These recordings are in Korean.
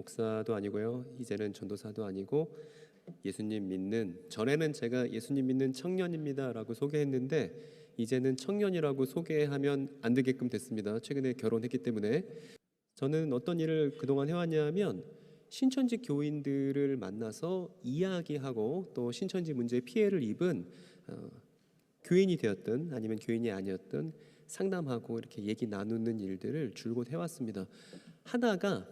목사도 아니고요. 이제는 전도사도 아니고 예수님 믿는, 전에는 제가 예수님 믿는 청년입니다라고 소개했는데 이제는 청년이라고 소개하면 안 되게끔 됐습니다. 최근에 결혼했기 때문에. 저는 어떤 일을 그동안 해왔냐면 신천지 교인들을 만나서 이야기하고 또 신천지 문제에 피해를 입은 교인이 되었든 아니면 교인이 아니었든 상담하고 이렇게 얘기 나누는 일들을 줄곧 해왔습니다. 하다가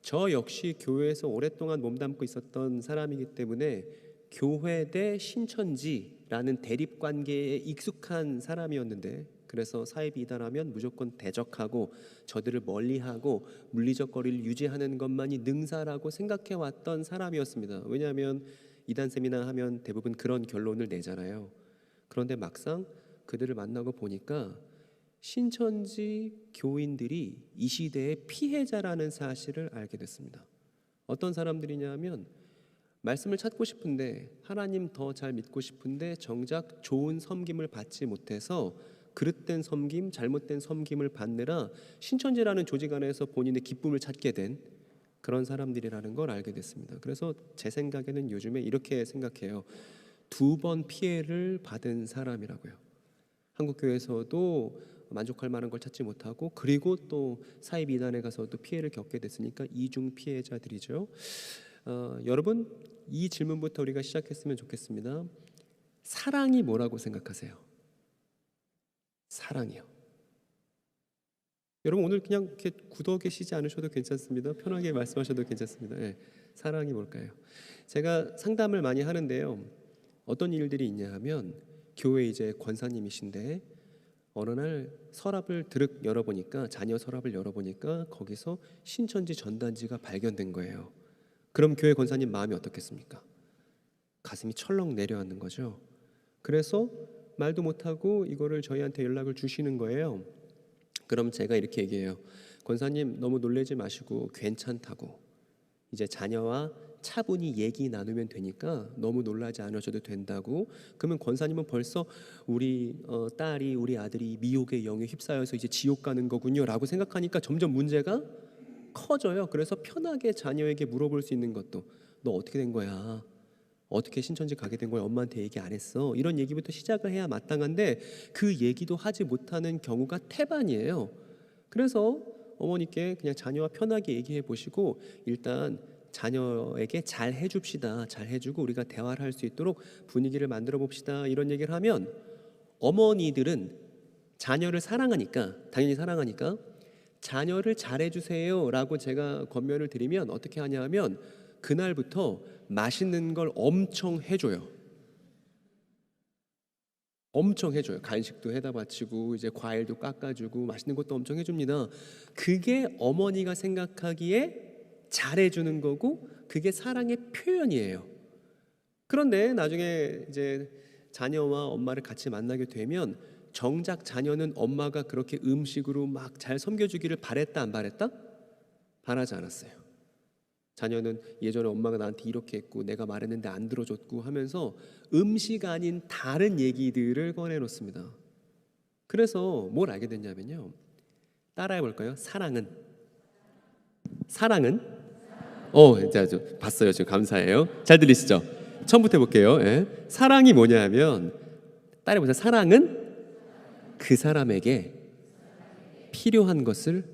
저 역시 교회에서 오랫동안 몸담고 있었던 사람이기 때문에 교회 대 신천지라는 대립관계에 익숙한 사람이었는데, 그래서 사이비 이단하면 무조건 대적하고 저들을 멀리하고 물리적 거리를 유지하는 것만이 능사라고 생각해왔던 사람이었습니다. 왜냐하면 이단 세미나 하면 대부분 그런 결론을 내잖아요. 그런데 막상 그들을 만나고 보니까 신천지 교인들이 이 시대의 피해자라는 사실을 알게 됐습니다. 어떤 사람들이냐면 말씀을 찾고 싶은데 하나님 더 잘 믿고 싶은데 정작 좋은 섬김을 받지 못해서 그릇된 섬김, 잘못된 섬김을 받느라 신천지라는 조직 안에서 본인의 기쁨을 찾게 된 그런 사람들이라는 걸 알게 됐습니다. 그래서 제 생각에는 요즘에 이렇게 생각해요. 2번 피해를 받은 사람이라고요. 한국교회에서도 만족할 만한 걸 찾지 못하고, 그리고 또 사이비 이단에 가서도 피해를 겪게 됐으니까 이중 피해자들이죠. 여러분, 이 질문부터 우리가 시작했으면 좋겠습니다. 사랑이 뭐라고 생각하세요? 사랑이요. 여러분 오늘 그냥 이렇게 굳어 계시지 않으셔도 괜찮습니다. 편하게 말씀하셔도 괜찮습니다. 네, 사랑이 뭘까요? 제가 상담을 많이 하는데요. 어떤 일들이 있냐 하면 교회 이제 권사님이신데 어느 날 서랍을 드륵 열어보니까, 자녀 서랍을 열어보니까 거기서 신천지 전단지가 발견된 거예요. 그럼 교회 권사님 마음이 어떻겠습니까? 가슴이 철렁 내려앉는 거죠. 그래서 말도 못하고 이거를 저희한테 연락을 주시는 거예요. 그럼 제가 이렇게 얘기해요. 권사님 너무 놀라지 마시고 괜찮다고, 이제 자녀와 차분히 얘기 나누면 되니까 너무 놀라지 않으셔도 된다고. 그러면 권사님은 벌써 우리 딸이, 우리 아들이 미혹의 영에 휩싸여서 이제 지옥 가는 거군요 라고 생각하니까 점점 문제가 커져요. 그래서 편하게 자녀에게 물어볼 수 있는 것도, 너 어떻게 된 거야? 어떻게 신천지 가게 된 거야? 엄마한테 얘기 안 했어? 이런 얘기부터 시작을 해야 마땅한데 그 얘기도 하지 못하는 경우가 태반이에요. 그래서 어머니께 그냥 자녀와 편하게 얘기해 보시고 일단 자녀에게 잘 해줍시다. 잘 해주고 우리가 대화를 할 수 있도록 분위기를 만들어 봅시다. 이런 얘기를 하면 어머니들은 자녀를 사랑하니까, 당연히 사랑하니까 자녀를 잘해주세요 라고 제가 권면을 드리면 어떻게 하냐 하면 그날부터 맛있는 걸 엄청 해줘요. 엄청 해줘요. 간식도 해다 바치고 이제 과일도 깎아주고 맛있는 것도 엄청 해줍니다. 그게 어머니가 생각하기에 잘해주는 거고 그게 사랑의 표현이에요. 그런데 나중에 이제 자녀와 엄마를 같이 만나게 되면 정작 자녀는 엄마가 그렇게 음식으로 막 잘 섬겨주기를 바랬다 안 바랬다? 바라지 않았어요. 자녀는 예전에 엄마가 나한테 이렇게 했고 내가 말했는데 안 들어줬고 하면서 음식 아닌 다른 얘기들을 꺼내놓습니다. 그래서 뭘 알게 됐냐면요. 따라해 볼까요? 사랑은 자, 봤어요. 지금 감사해요. 잘 들리시죠? 처음부터 해볼게요. 예. 사랑이 뭐냐 하면 따라해 보세요. 사랑은 그 사람에게 필요한 것을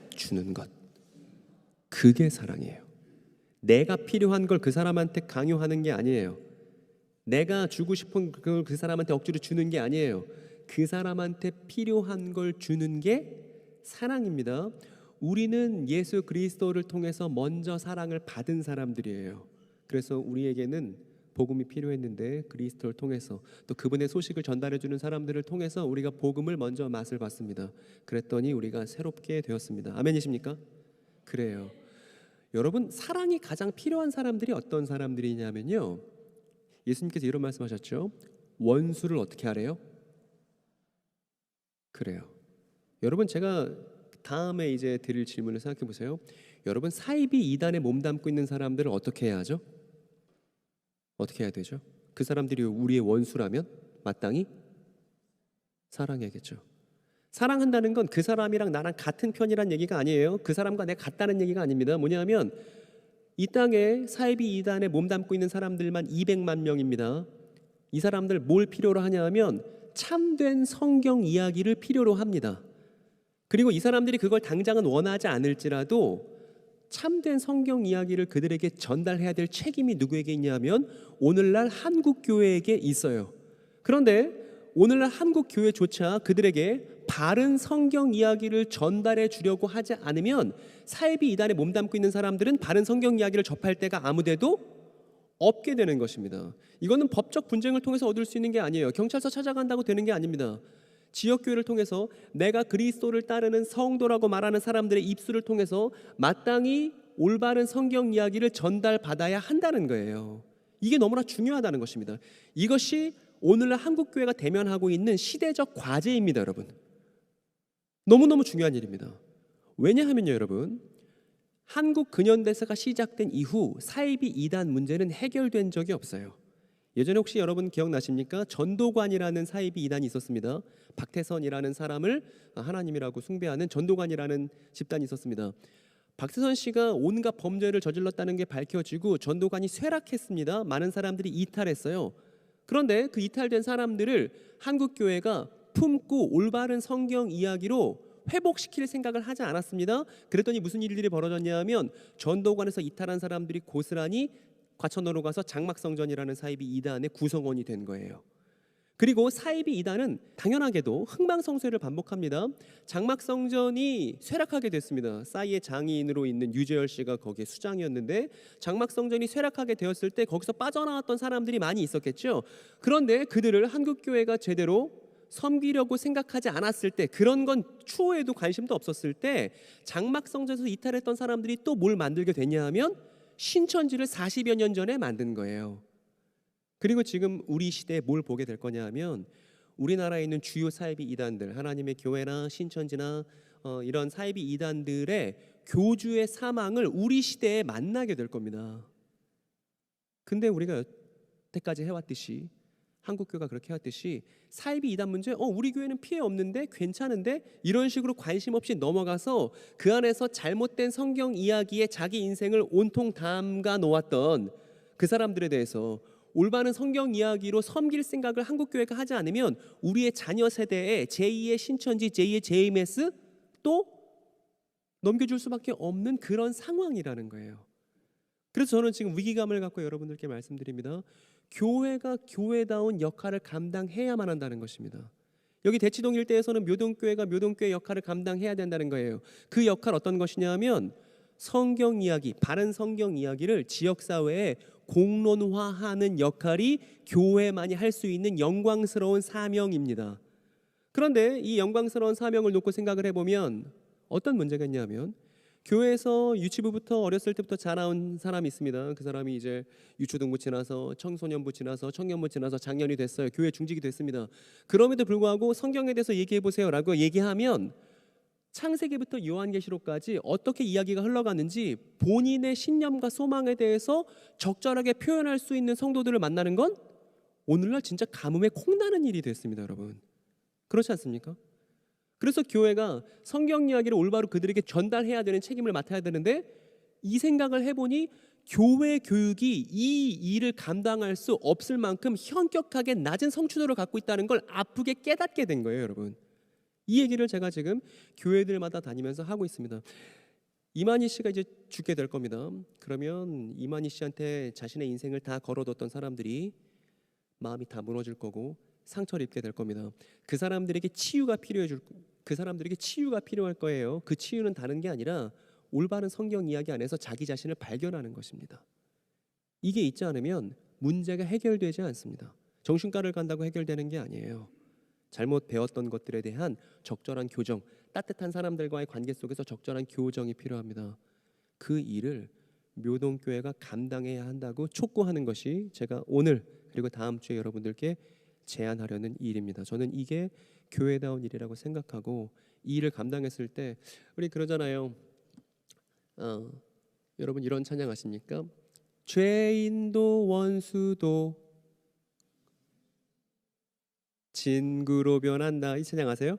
주는 것. 그게 사랑이에요. 내가 필요한 걸 그 사람한테 강요하는 게 아니에요. 내가 주고 싶은 걸 그 사람한테 억지로 주는 게 아니에요. 그 사람한테 필요한 걸 주는 게 사랑입니다. 우리는 예수 그리스도를 통해서 먼저 사랑을 받은 사람들이에요. 그래서 우리에게는 복음이 필요했는데 그리스도를 통해서 또 그분의 소식을 전달해 주는 사람들을 통해서 우리가 복음을 먼저 맛을 봤습니다. 그랬더니 우리가 새롭게 되었습니다. 아멘이십니까? 그래요. 여러분, 사랑이 가장 필요한 사람들이 어떤 사람들이냐면요, 예수님께서 이런 말씀하셨죠. 원수를 어떻게 하래요? 그래요. 여러분, 제가 다음에 이제 드릴 질문을 생각해 보세요. 여러분, 사이비 이단에 몸담고 있는 사람들을 어떻게 해야 하죠? 어떻게 해야 되죠? 그 사람들이 우리의 원수라면 마땅히 사랑해야겠죠. 사랑한다는 건 그 사람이랑 나랑 같은 편이란 얘기가 아니에요. 그 사람과 내가 같다는 얘기가 아닙니다. 뭐냐면 이 땅에 사이비 이단에 몸담고 있는 사람들만 200만 명입니다. 이 사람들 뭘 필요로 하냐 하면 참된 성경 이야기를 필요로 합니다. 그리고 이 사람들이 그걸 당장은 원하지 않을지라도 참된 성경 이야기를 그들에게 전달해야 될 책임이 누구에게 있냐면 오늘날 한국 교회에게 있어요. 그런데 오늘날 한국 교회조차 그들에게 바른 성경 이야기를 전달해 주려고 하지 않으면 사이비 이단에 몸담고 있는 사람들은 바른 성경 이야기를 접할 때가 아무데도 없게 되는 것입니다. 이거는 법적 분쟁을 통해서 얻을 수 있는 게 아니에요. 경찰서 찾아간다고 되는 게 아닙니다. 지역교회를 통해서 내가 그리스도를 따르는 성도라고 말하는 사람들의 입술을 통해서 마땅히 올바른 성경 이야기를 전달받아야 한다는 거예요. 이게 너무나 중요하다는 것입니다. 이것이 오늘날 한국교회가 대면하고 있는 시대적 과제입니다, 여러분. 너무너무 중요한 일입니다. 왜냐하면요, 여러분, 한국 근현대사가 시작된 이후 사이비 이단 문제는 해결된 적이 없어요. 예전에 혹시 여러분 기억나십니까? 전도관이라는 사이비 이단이 있었습니다. 박태선이라는 사람을 하나님이라고 숭배하는 전도관이라는 집단이 있었습니다. 박태선 씨가 온갖 범죄를 저질렀다는 게 밝혀지고 전도관이 쇠락했습니다. 많은 사람들이 이탈했어요. 그런데 그 이탈된 사람들을 한국교회가 품고 올바른 성경 이야기로 회복시킬 생각을 하지 않았습니다. 그랬더니 무슨 일들이 벌어졌냐면 전도관에서 이탈한 사람들이 고스란히 과천으로 가서 장막성전이라는 사이비 이단의 구성원이 된 거예요. 그리고 사이비 이단은 당연하게도 흥망성쇠를 반복합니다. 장막성전이 쇠락하게 됐습니다. 싸이의 장인으로 있는 유재열 씨가 거기에 수장이었는데 장막성전이 쇠락하게 되었을 때 거기서 빠져나왔던 사람들이 많이 있었겠죠. 그런데 그들을 한국교회가 제대로 섬기려고 생각하지 않았을 때, 그런 건 추호에도 관심도 없었을 때 장막성전에서 이탈했던 사람들이 또 뭘 만들게 됐냐 하면 신천지를 40여 년 전에 만든 거예요. 그리고 지금 우리 시대에 뭘 보게 될 거냐 하면 우리나라에 있는 주요 사이비 이단들, 하나님의 교회나 신천지나 이런 사이비 이단들의 교주의 사망을 우리 시대에 만나게 될 겁니다. 근데 우리가 여태까지 해왔듯이, 한국교회가 그렇게 해왔듯이 사이비 이단 문제 우리 교회는 피해 없는데 괜찮은데 이런 식으로 관심 없이 넘어가서 그 안에서 잘못된 성경 이야기에 자기 인생을 온통 담가 놓았던 그 사람들에 대해서 올바른 성경 이야기로 섬길 생각을 한국교회가 하지 않으면 우리의 자녀 세대에 제2의 신천지, 제2의 JMS 또 넘겨줄 수밖에 없는 그런 상황이라는 거예요. 그래서 저는 지금 위기감을 갖고 여러분들께 말씀드립니다. 교회가 교회다운 역할을 감당해야만 한다는 것입니다. 여기 대치동 일대에서는 묘동교회가 묘동교회 역할을 감당해야 된다는 거예요. 그 역할 어떤 것이냐 하면 성경 이야기, 바른 성경 이야기를 지역사회에 공론화하는 역할이 교회만이 할 수 있는 영광스러운 사명입니다. 그런데 이 영광스러운 사명을 놓고 생각을 해보면 어떤 문제가 있냐면 교회에서 유치부부터 어렸을 때부터 자라온 사람이 있습니다. 그 사람이 이제 유초등부 지나서 청소년부 지나서 청년부 지나서 장년이 됐어요. 교회 중직이 됐습니다. 그럼에도 불구하고 성경에 대해서 얘기해 보세요라고 얘기하면 창세기부터 요한계시록까지 어떻게 이야기가 흘러가는지 본인의 신념과 소망에 대해서 적절하게 표현할 수 있는 성도들을 만나는 건 오늘날 진짜 가뭄에 콩나는 일이 됐습니다, 여러분. 그렇지 않습니까? 그래서 교회가 성경 이야기를 올바로 그들에게 전달해야 되는 책임을 맡아야 되는데 이 생각을 해보니 교회 교육이 이 일을 감당할 수 없을 만큼 현격하게 낮은 성취도를 갖고 있다는 걸 아프게 깨닫게 된 거예요, 여러분. 이 얘기를 제가 지금 교회들마다 다니면서 하고 있습니다. 이만희 씨가 이제 죽게 될 겁니다. 그러면 이만희 씨한테 자신의 인생을 다 걸어뒀던 사람들이 마음이 다 무너질 거고 상처를 입게 될 겁니다. 그 사람들에게 치유가 필요할 거예요. 그 치유는 다른 게 아니라 올바른 성경 이야기 안에서 자기 자신을 발견하는 것입니다. 이게 있지 않으면 문제가 해결되지 않습니다. 정신과를 간다고 해결되는 게 아니에요. 잘못 배웠던 것들에 대한 적절한 교정, 따뜻한 사람들과의 관계 속에서 적절한 교정이 필요합니다. 그 일을 묘동교회가 감당해야 한다고 촉구하는 것이 제가 오늘 그리고 다음 주에 여러분들께 제안하려는 일입니다. 저는 이게 교회다운 일이라고 생각하고 이 일을 감당했을 때 우리 그러잖아요. 여러분 이런 찬양 아십니까? 죄인도 원수도 친구로 변한다. 이 찬양 아세요?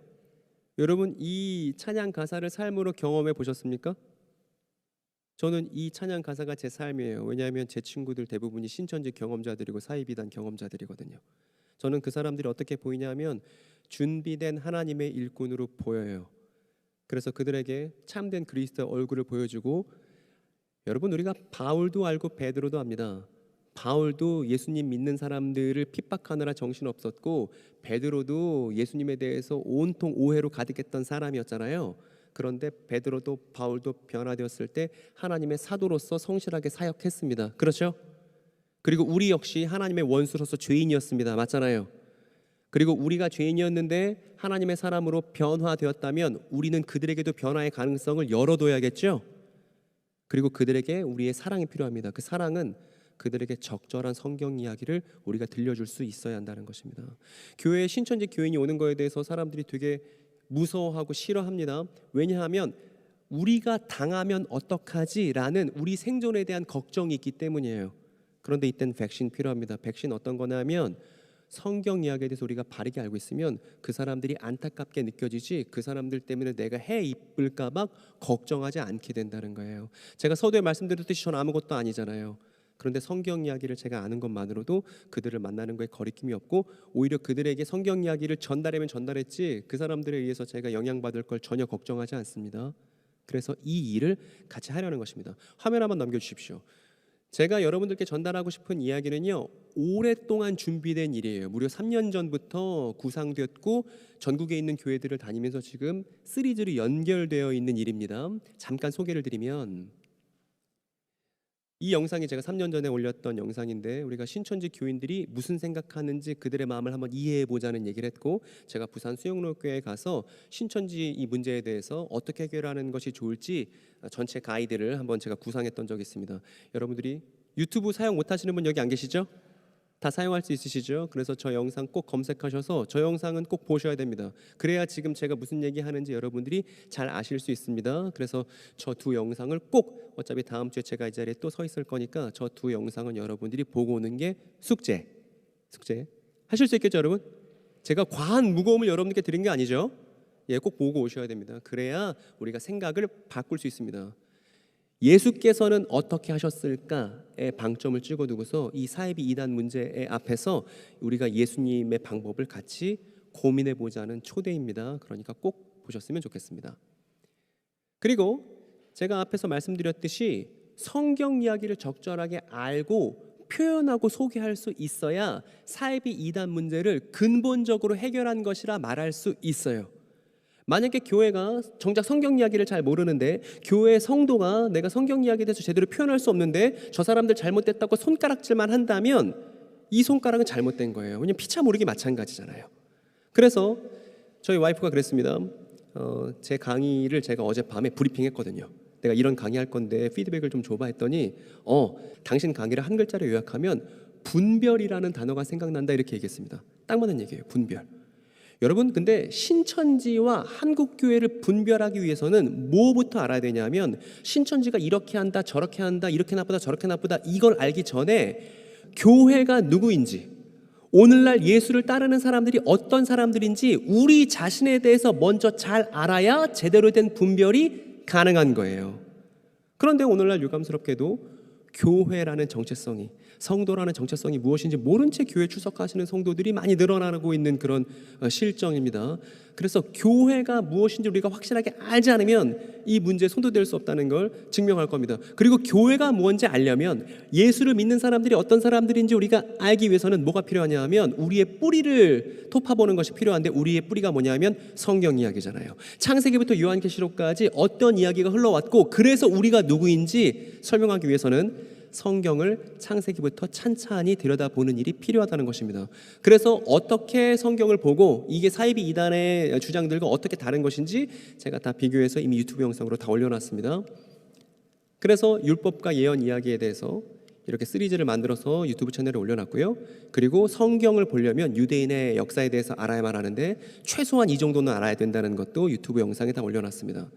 여러분 이 찬양 가사를 삶으로 경험해 보셨습니까? 저는 이 찬양 가사가 제 삶이에요. 왜냐하면 제 친구들 대부분이 신천지 경험자들이고 사이비단 경험자들이거든요. 저는 그 사람들이 어떻게 보이냐면 준비된 하나님의 일꾼으로 보여요. 그래서 그들에게 참된 그리스도의 얼굴을 보여주고, 여러분 우리가 바울도 알고 베드로도 압니다. 바울도 예수님 믿는 사람들을 핍박하느라 정신없었고, 베드로도 예수님에 대해서 온통 오해로 가득했던 사람이었잖아요. 그런데 베드로도 바울도 변화되었을 때 하나님의 사도로서 성실하게 사역했습니다. 그렇죠? 그리고 우리 역시 하나님의 원수로서 죄인이었습니다. 맞잖아요. 그리고 우리가 죄인이었는데 하나님의 사람으로 변화되었다면 우리는 그들에게도 변화의 가능성을 열어둬야겠죠. 그리고 그들에게 우리의 사랑이 필요합니다. 그 사랑은 그들에게 적절한 성경 이야기를 우리가 들려줄 수 있어야 한다는 것입니다. 교회에 신천지 교인이 오는 거에 대해서 사람들이 되게 무서워하고 싫어합니다. 왜냐하면 우리가 당하면 어떡하지라는 우리 생존에 대한 걱정이 있기 때문이에요. 그런데 이때는 백신 필요합니다. 백신 어떤 거냐면 성경 이야기에 대해서 우리가 바르게 알고 있으면 그 사람들이 안타깝게 느껴지지, 그 사람들 때문에 내가 해 입을까 봐 걱정하지 않게 된다는 거예요. 제가 서두에 말씀드렸듯이 저는 아무것도 아니잖아요. 그런데 성경 이야기를 제가 아는 것만으로도 그들을 만나는 거에 거리낌이 없고, 오히려 그들에게 성경 이야기를 전달하면 전달했지 그 사람들에 의해서 제가 영향받을 걸 전혀 걱정하지 않습니다. 그래서 이 일을 같이 하려는 것입니다. 화면 한번 넘겨주십시오. 제가 여러분들께 전달하고 싶은 이야기는요, 오랫동안 준비된 일이에요. 무려 3년 전부터 구상됐고 전국에 있는 교회들을 다니면서 지금 시리즈로 연결되어 있는 일입니다. 잠깐 소개를 드리면, 이 영상이 제가 3년 전에 올렸던 영상인데, 우리가 신천지 교인들이 무슨 생각하는지 그들의 마음을 한번 이해해 보자는 얘기를 했고, 제가 부산 수영로교회에 가서 신천지 이 문제에 대해서 어떻게 해결하는 것이 좋을지 전체 가이드를 한번 제가 구상했던 적이 있습니다. 여러분들이 유튜브 사용 못하시는 분 여기 안 계시죠? 다 사용할 수 있으시죠? 그래서 저 영상 꼭 검색하셔서 저 영상은 꼭 보셔야 됩니다. 그래야 지금 제가 무슨 얘기하는지 여러분들이 잘 아실 수 있습니다. 그래서 저 두 영상을 꼭, 어차피 다음 주에 제가 이 자리에 또 서 있을 거니까 저 두 영상은 여러분들이 보고 오는 게 숙제 하실 수 있겠죠, 여러분? 제가 과한 무거움을 여러분들께 드린 게 아니죠? 예, 꼭 보고 오셔야 됩니다. 그래야 우리가 생각을 바꿀 수 있습니다. 예수께서는 어떻게 하셨을까에 방점을 찍어두고서 이 사이비 이단 문제의 앞에서 우리가 예수님의 방법을 같이 고민해 보자는 초대입니다. 그러니까 꼭 보셨으면 좋겠습니다. 그리고 제가 앞에서 말씀드렸듯이 성경 이야기를 적절하게 알고 표현하고 소개할 수 있어야 사이비 이단 문제를 근본적으로 해결한 것이라 말할 수 있어요. 만약에 교회가 정작 성경 이야기를 잘 모르는데, 교회 성도가 내가 성경 이야기에 대해서 제대로 표현할 수 없는데 저 사람들 잘못됐다고 손가락질만 한다면 이 손가락은 잘못된 거예요. 왜냐면 피차 모르기 마찬가지잖아요. 그래서 저희 와이프가 그랬습니다. 제 강의를 제가 어젯밤에 브리핑했거든요. 내가 이런 강의할 건데 피드백을 좀 줘봐 했더니 당신 강의를 한 글자로 요약하면 분별이라는 단어가 생각난다, 이렇게 얘기했습니다. 딱 맞는 얘기예요. 분별. 여러분, 근데 신천지와 한국교회를 분별하기 위해서는 뭐부터 알아야 되냐면, 신천지가 이렇게 한다 저렇게 한다, 이렇게 나쁘다 저렇게 나쁘다, 이걸 알기 전에 교회가 누구인지, 오늘날 예수를 따르는 사람들이 어떤 사람들인지 우리 자신에 대해서 먼저 잘 알아야 제대로 된 분별이 가능한 거예요. 그런데 오늘날 유감스럽게도 교회라는 정체성이, 성도라는 정체성이 무엇인지 모른 채 교회 출석하시는 성도들이 많이 늘어나고 있는 그런 실정입니다. 그래서 교회가 무엇인지 우리가 확실하게 알지 않으면 이 문제에 손도댈 수 없다는 걸 증명할 겁니다. 그리고 교회가 뭔지 알려면, 예수를 믿는 사람들이 어떤 사람들인지 우리가 알기 위해서는 뭐가 필요하냐 하면 우리의 뿌리를 톱파보는 것이 필요한데, 우리의 뿌리가 뭐냐면 성경 이야기잖아요. 창세기부터 요한계시록까지 어떤 이야기가 흘러왔고 그래서 우리가 누구인지 설명하기 위해서는 성경을 창세기부터 찬찬히 들여다보는 일이 필요하다는 것입니다. 그래서 어떻게 성경을 보고 이게 사이비 이단의 주장들과 어떻게 다른 것인지 제가 다 비교해서 이미 유튜브 영상으로 다 올려놨습니다. 그래서 율법과 예언 이야기에 대해서 이렇게 시리즈를 만들어서 유튜브 채널에 올려놨고요. 그리고 성경을 보려면 유대인의 역사에 대해서 알아야만 하는데 최소한 이 정도는 알아야 된다는 것도 유튜브 영상에 다 올려놨습니다.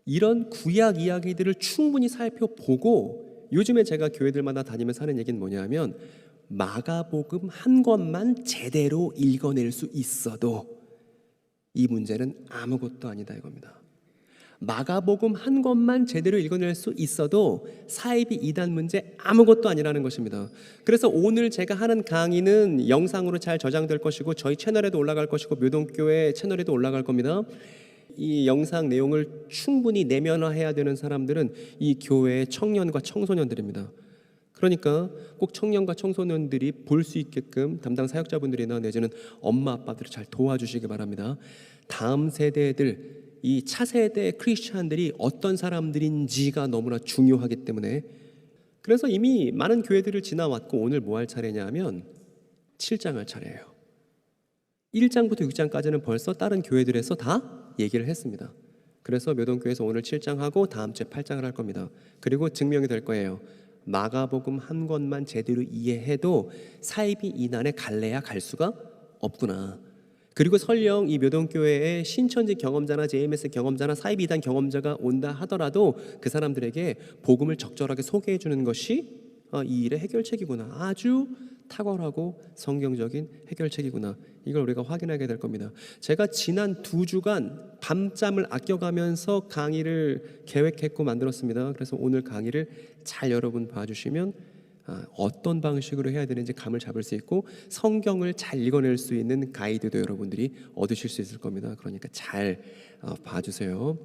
이런 구약 이야기들을 충분히 살펴보고, 요즘에 제가 교회들마다 다니면서 하는 얘기는 뭐냐면, 마가복음 한 권만 제대로 읽어낼 수 있어도 이 문제는 아무것도 아니다 이겁니다. 마가복음 한 권만 제대로 읽어낼 수 있어도 사이비 이단 문제 아무것도 아니라는 것입니다. 그래서 오늘 제가 하는 강의는 영상으로 잘 저장될 것이고 저희 채널에도 올라갈 것이고 묘동교회 채널에도 올라갈 겁니다. 이 영상 내용을 충분히 내면화해야 되는 사람들은 이 교회의 청년과 청소년들입니다. 그러니까 꼭 청년과 청소년들이 볼 수 있게끔 담당 사역자분들이나 내지는 엄마 아빠들을 잘 도와주시기 바랍니다. 다음 세대들, 이 차세대 크리스찬들이 어떤 사람들인지가 너무나 중요하기 때문에, 그래서 이미 많은 교회들을 지나왔고 오늘 뭐 할 차례냐 하면 7장 할 차례예요. 1장부터 6장까지는 벌써 다른 교회들에서 다 얘기를 했습니다. 그래서 묘동교회에서 오늘 7장하고 다음 주에 8장을 할 겁니다. 그리고 증명이 될 거예요. 마가복음 한 권만 제대로 이해해도 사이비 이난에 갈래야 갈 수가 없구나. 그리고 설령 이 묘동교회에 신천지 경험자나 JMS 경험자나 사이비 이단 경험자가 온다 하더라도 그 사람들에게 복음을 적절하게 소개해 주는 것이 이 일의 해결책이구나. 아주 탁월하고 성경적인 해결책이구나. 이걸 우리가 확인하게 될 겁니다. 제가 지난 2주간 밤잠을 아껴가면서 강의를 계획했고 만들었습니다. 그래서 오늘 강의를 잘 여러분 봐주시면 어떤 방식으로 해야 되는지 감을 잡을 수 있고 성경을 잘 읽어낼 수 있는 가이드도 여러분들이 얻으실 수 있을 겁니다. 그러니까 잘 봐주세요.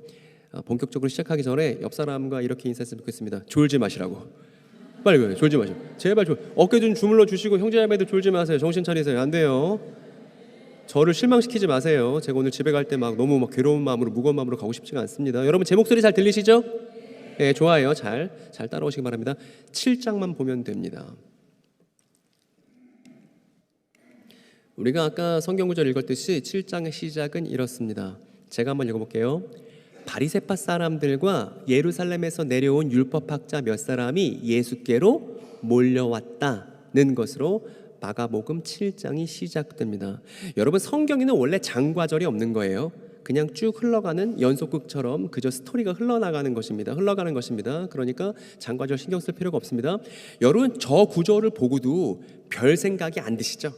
본격적으로 시작하기 전에 옆 사람과 이렇게 인사했으면 좋겠습니다. 졸지 마시라고. 빨리 졸지 마시고. 제발 어깨 좀 주물러 주시고 형제자매들 졸지 마세요. 정신 차리세요. 안 돼요. 저를 실망시키지 마세요. 제가 오늘 집에 갈 때 너무 괴로운 마음으로 무거운 마음으로 가고 싶지가 않습니다. 여러분 제 목소리 잘 들리시죠? 네, 좋아요. 잘 따라오시기 바랍니다. 7장만 보면 됩니다. 우리가 아까 성경 구절 읽었듯이 7장의 시작은 이렇습니다. 제가 한번 읽어볼게요. 바리새파 사람들과 예루살렘에서 내려온 율법학자 몇 사람이 예수께로 몰려왔다는 것으로 마가복음 7장이 시작됩니다. 여러분 성경에는 원래 장과절이 없는 거예요. 그냥 쭉 흘러가는 연속극처럼 그저 스토리가 흘러가는 것입니다. 그러니까 장과절 신경 쓸 필요가 없습니다. 여러분 저 구절을 보고도 별 생각이 안 드시죠?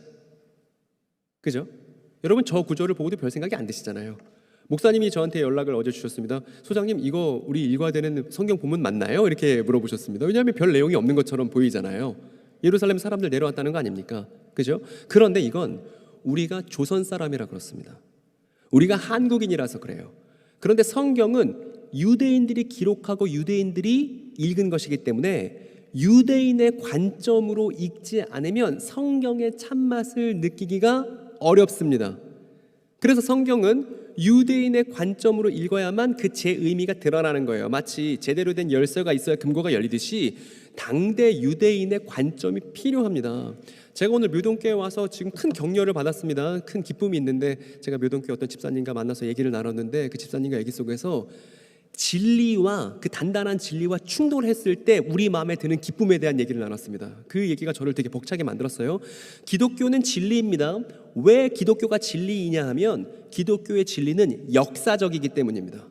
그죠? 여러분 저 구절을 보고도 별 생각이 안 드시잖아요. 목사님이 저한테 연락을 어제 주셨습니다. 소장님 이거 우리 읽어야 되는 성경 본문 맞나요? 이렇게 물어보셨습니다. 왜냐하면 별 내용이 없는 것처럼 보이잖아요. 예루살렘 사람들 내려왔다는 거 아닙니까? 그죠? 그런데 이건 우리가 조선 사람이라 그렇습니다. 우리가 한국인이라서 그래요. 그런데 성경은 유대인들이 기록하고 유대인들이 읽은 것이기 때문에 유대인의 관점으로 읽지 않으면 성경의 참맛을 느끼기가 어렵습니다. 그래서 성경은 유대인의 관점으로 읽어야만 그 제 의미가 드러나는 거예요. 마치 제대로 된 열쇠가 있어야 금고가 열리듯이 당대 유대인의 관점이 필요합니다. 제가 오늘 묘동교회 와서 지금 큰 격려를 받았습니다. 큰 기쁨이 있는데 제가 묘동교회 어떤 집사님과 만나서 얘기를 나눴는데 그 집사님과 얘기 속에서 진리와 그 단단한 진리와 충돌했을 때 우리 마음에 드는 기쁨에 대한 얘기를 나눴습니다. 그 얘기가 저를 되게 벅차게 만들었어요. 기독교는 진리입니다. 왜 기독교가 진리이냐 하면 기독교의 진리는 역사적이기 때문입니다.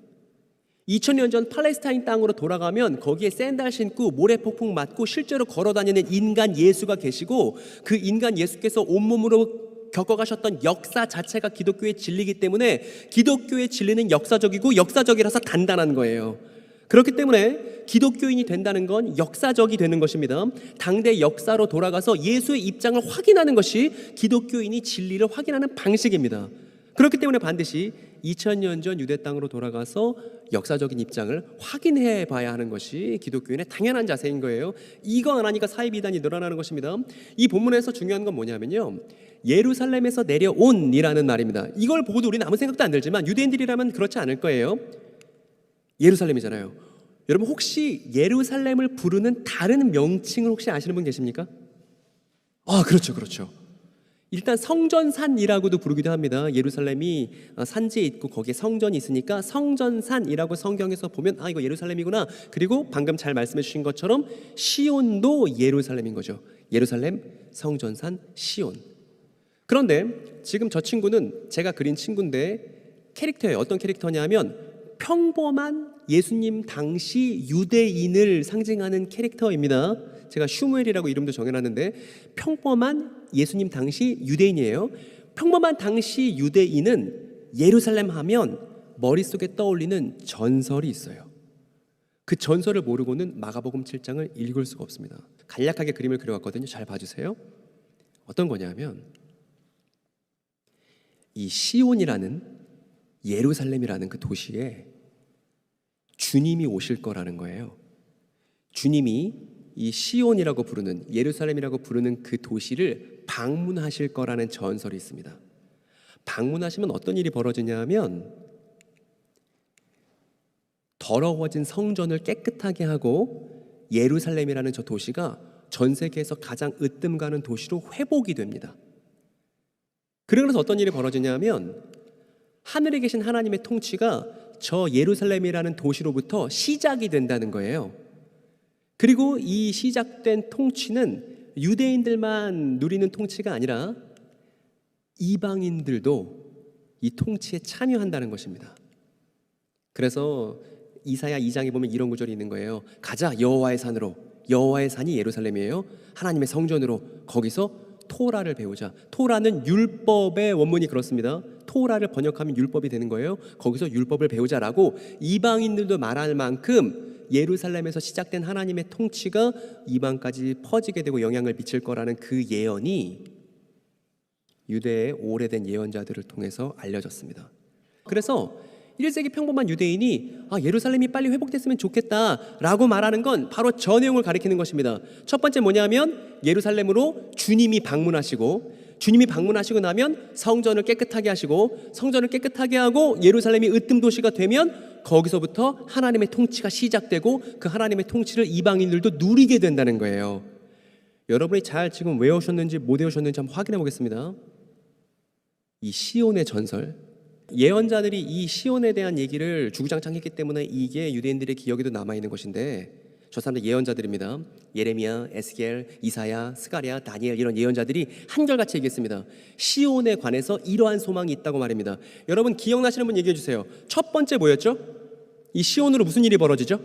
2000년 전 팔레스타인 땅으로 돌아가면 거기에 샌들 신고 모래폭풍 맞고 실제로 걸어다니는 인간 예수가 계시고 그 인간 예수께서 온몸으로 겪어가셨던 역사 자체가 기독교의 진리이기 때문에 기독교의 진리는 역사적이고 역사적이라서 단단한 거예요. 그렇기 때문에 기독교인이 된다는 건 역사적이 되는 것입니다. 당대 역사로 돌아가서 예수의 입장을 확인하는 것이 기독교인이 진리를 확인하는 방식입니다. 그렇기 때문에 반드시 2000년 전 유대 땅으로 돌아가서 역사적인 입장을 확인해 봐야 하는 것이 기독교인의 당연한 자세인 거예요. 이거 안 하니까 사이비단이 늘어나는 것입니다. 이 본문에서 중요한 건 뭐냐면요, 예루살렘에서 내려온이라는 말입니다. 이걸 보고도 우리는 아무 생각도 안 들지만 유대인들이라면 그렇지 않을 거예요. 예루살렘이잖아요. 여러분 혹시 예루살렘을 부르는 다른 명칭을 혹시 아시는 분 계십니까? 그렇죠. 일단 성전산이라고도 부르기도 합니다. 예루살렘이 산지에 있고 거기에 성전이 있으니까 성전산이라고 성경에서 보면 이거 예루살렘이구나. 그리고 방금 잘 말씀해 주신 것처럼 시온도 예루살렘인 거죠. 예루살렘, 성전산, 시온. 그런데 지금 저 친구는 제가 그린 친구인데 캐릭터예요. 어떤 캐릭터냐면 평범한 예수님 당시 유대인을 상징하는 캐릭터입니다. 제가 슈무엘이라고 이름도 정해놨는데 평범한 예수님 당시 유대인이에요. 평범한 당시 유대인은 예루살렘 하면 머릿속에 떠올리는 전설이 있어요. 그 전설을 모르고는 마가복음 7장을 읽을 수가 없습니다. 간략하게 그림을 그려왔거든요. 잘 봐주세요. 어떤 거냐면 이 시온이라는 예루살렘이라는 그 도시에 주님이 오실 거라는 거예요. 주님이 이 시온이라고 부르는, 예루살렘이라고 부르는 그 도시를 방문하실 거라는 전설이 있습니다. 방문하시면 어떤 일이 벌어지냐 하면 더러워진 성전을 깨끗하게 하고 예루살렘이라는 저 도시가 전 세계에서 가장 으뜸 가는 도시로 회복이 됩니다. 그러면서 어떤 일이 벌어지냐 하면 하늘에 계신 하나님의 통치가 저 예루살렘이라는 도시로부터 시작이 된다는 거예요. 그리고 이 시작된 통치는 유대인들만 누리는 통치가 아니라 이방인들도 이 통치에 참여한다는 것입니다. 그래서 이사야 2장에 보면 이런 구절이 있는 거예요. 가자 여호와의 산으로. 여호와의 산이 예루살렘이에요. 하나님의 성전으로. 거기서 토라를 배우자. 토라는 율법의 원문이 그렇습니다. 토라를 번역하면 율법이 되는 거예요. 거기서 율법을 배우자라고 이방인들도 말할 만큼 예루살렘에서 시작된 하나님의 통치가 이방까지 퍼지게 되고 영향을 미칠 거라는 그 예언이 유대의 오래된 예언자들을 통해서 알려졌습니다. 그래서 1세기 평범한 유대인이 예루살렘이 빨리 회복됐으면 좋겠다라고 말하는 건 바로 저 내용을 가리키는 것입니다. 첫 번째 뭐냐면 예루살렘으로 주님이 방문하시고, 주님이 방문하시고 나면 성전을 깨끗하게 하시고, 성전을 깨끗하게 하고 예루살렘이 으뜸 도시가 되면 거기서부터 하나님의 통치가 시작되고 그 하나님의 통치를 이방인들도 누리게 된다는 거예요. 여러분이 잘 지금 외우셨는지 못 외우셨는지 한번 확인해 보겠습니다. 이 시온의 전설, 예언자들이 이 시온에 대한 얘기를 주구장창했기 때문에 이게 유대인들의 기억에도 남아있는 것인데, 저 사람들 예언자들입니다. 예레미야, 에스겔, 이사야, 스가랴, 다니엘 이런 예언자들이 한결같이 얘기했습니다. 시온에 관해서 이러한 소망이 있다고 말입니다. 여러분 기억나시는 분 얘기해 주세요. 첫 번째 뭐였죠? 이 시온으로 무슨 일이 벌어지죠?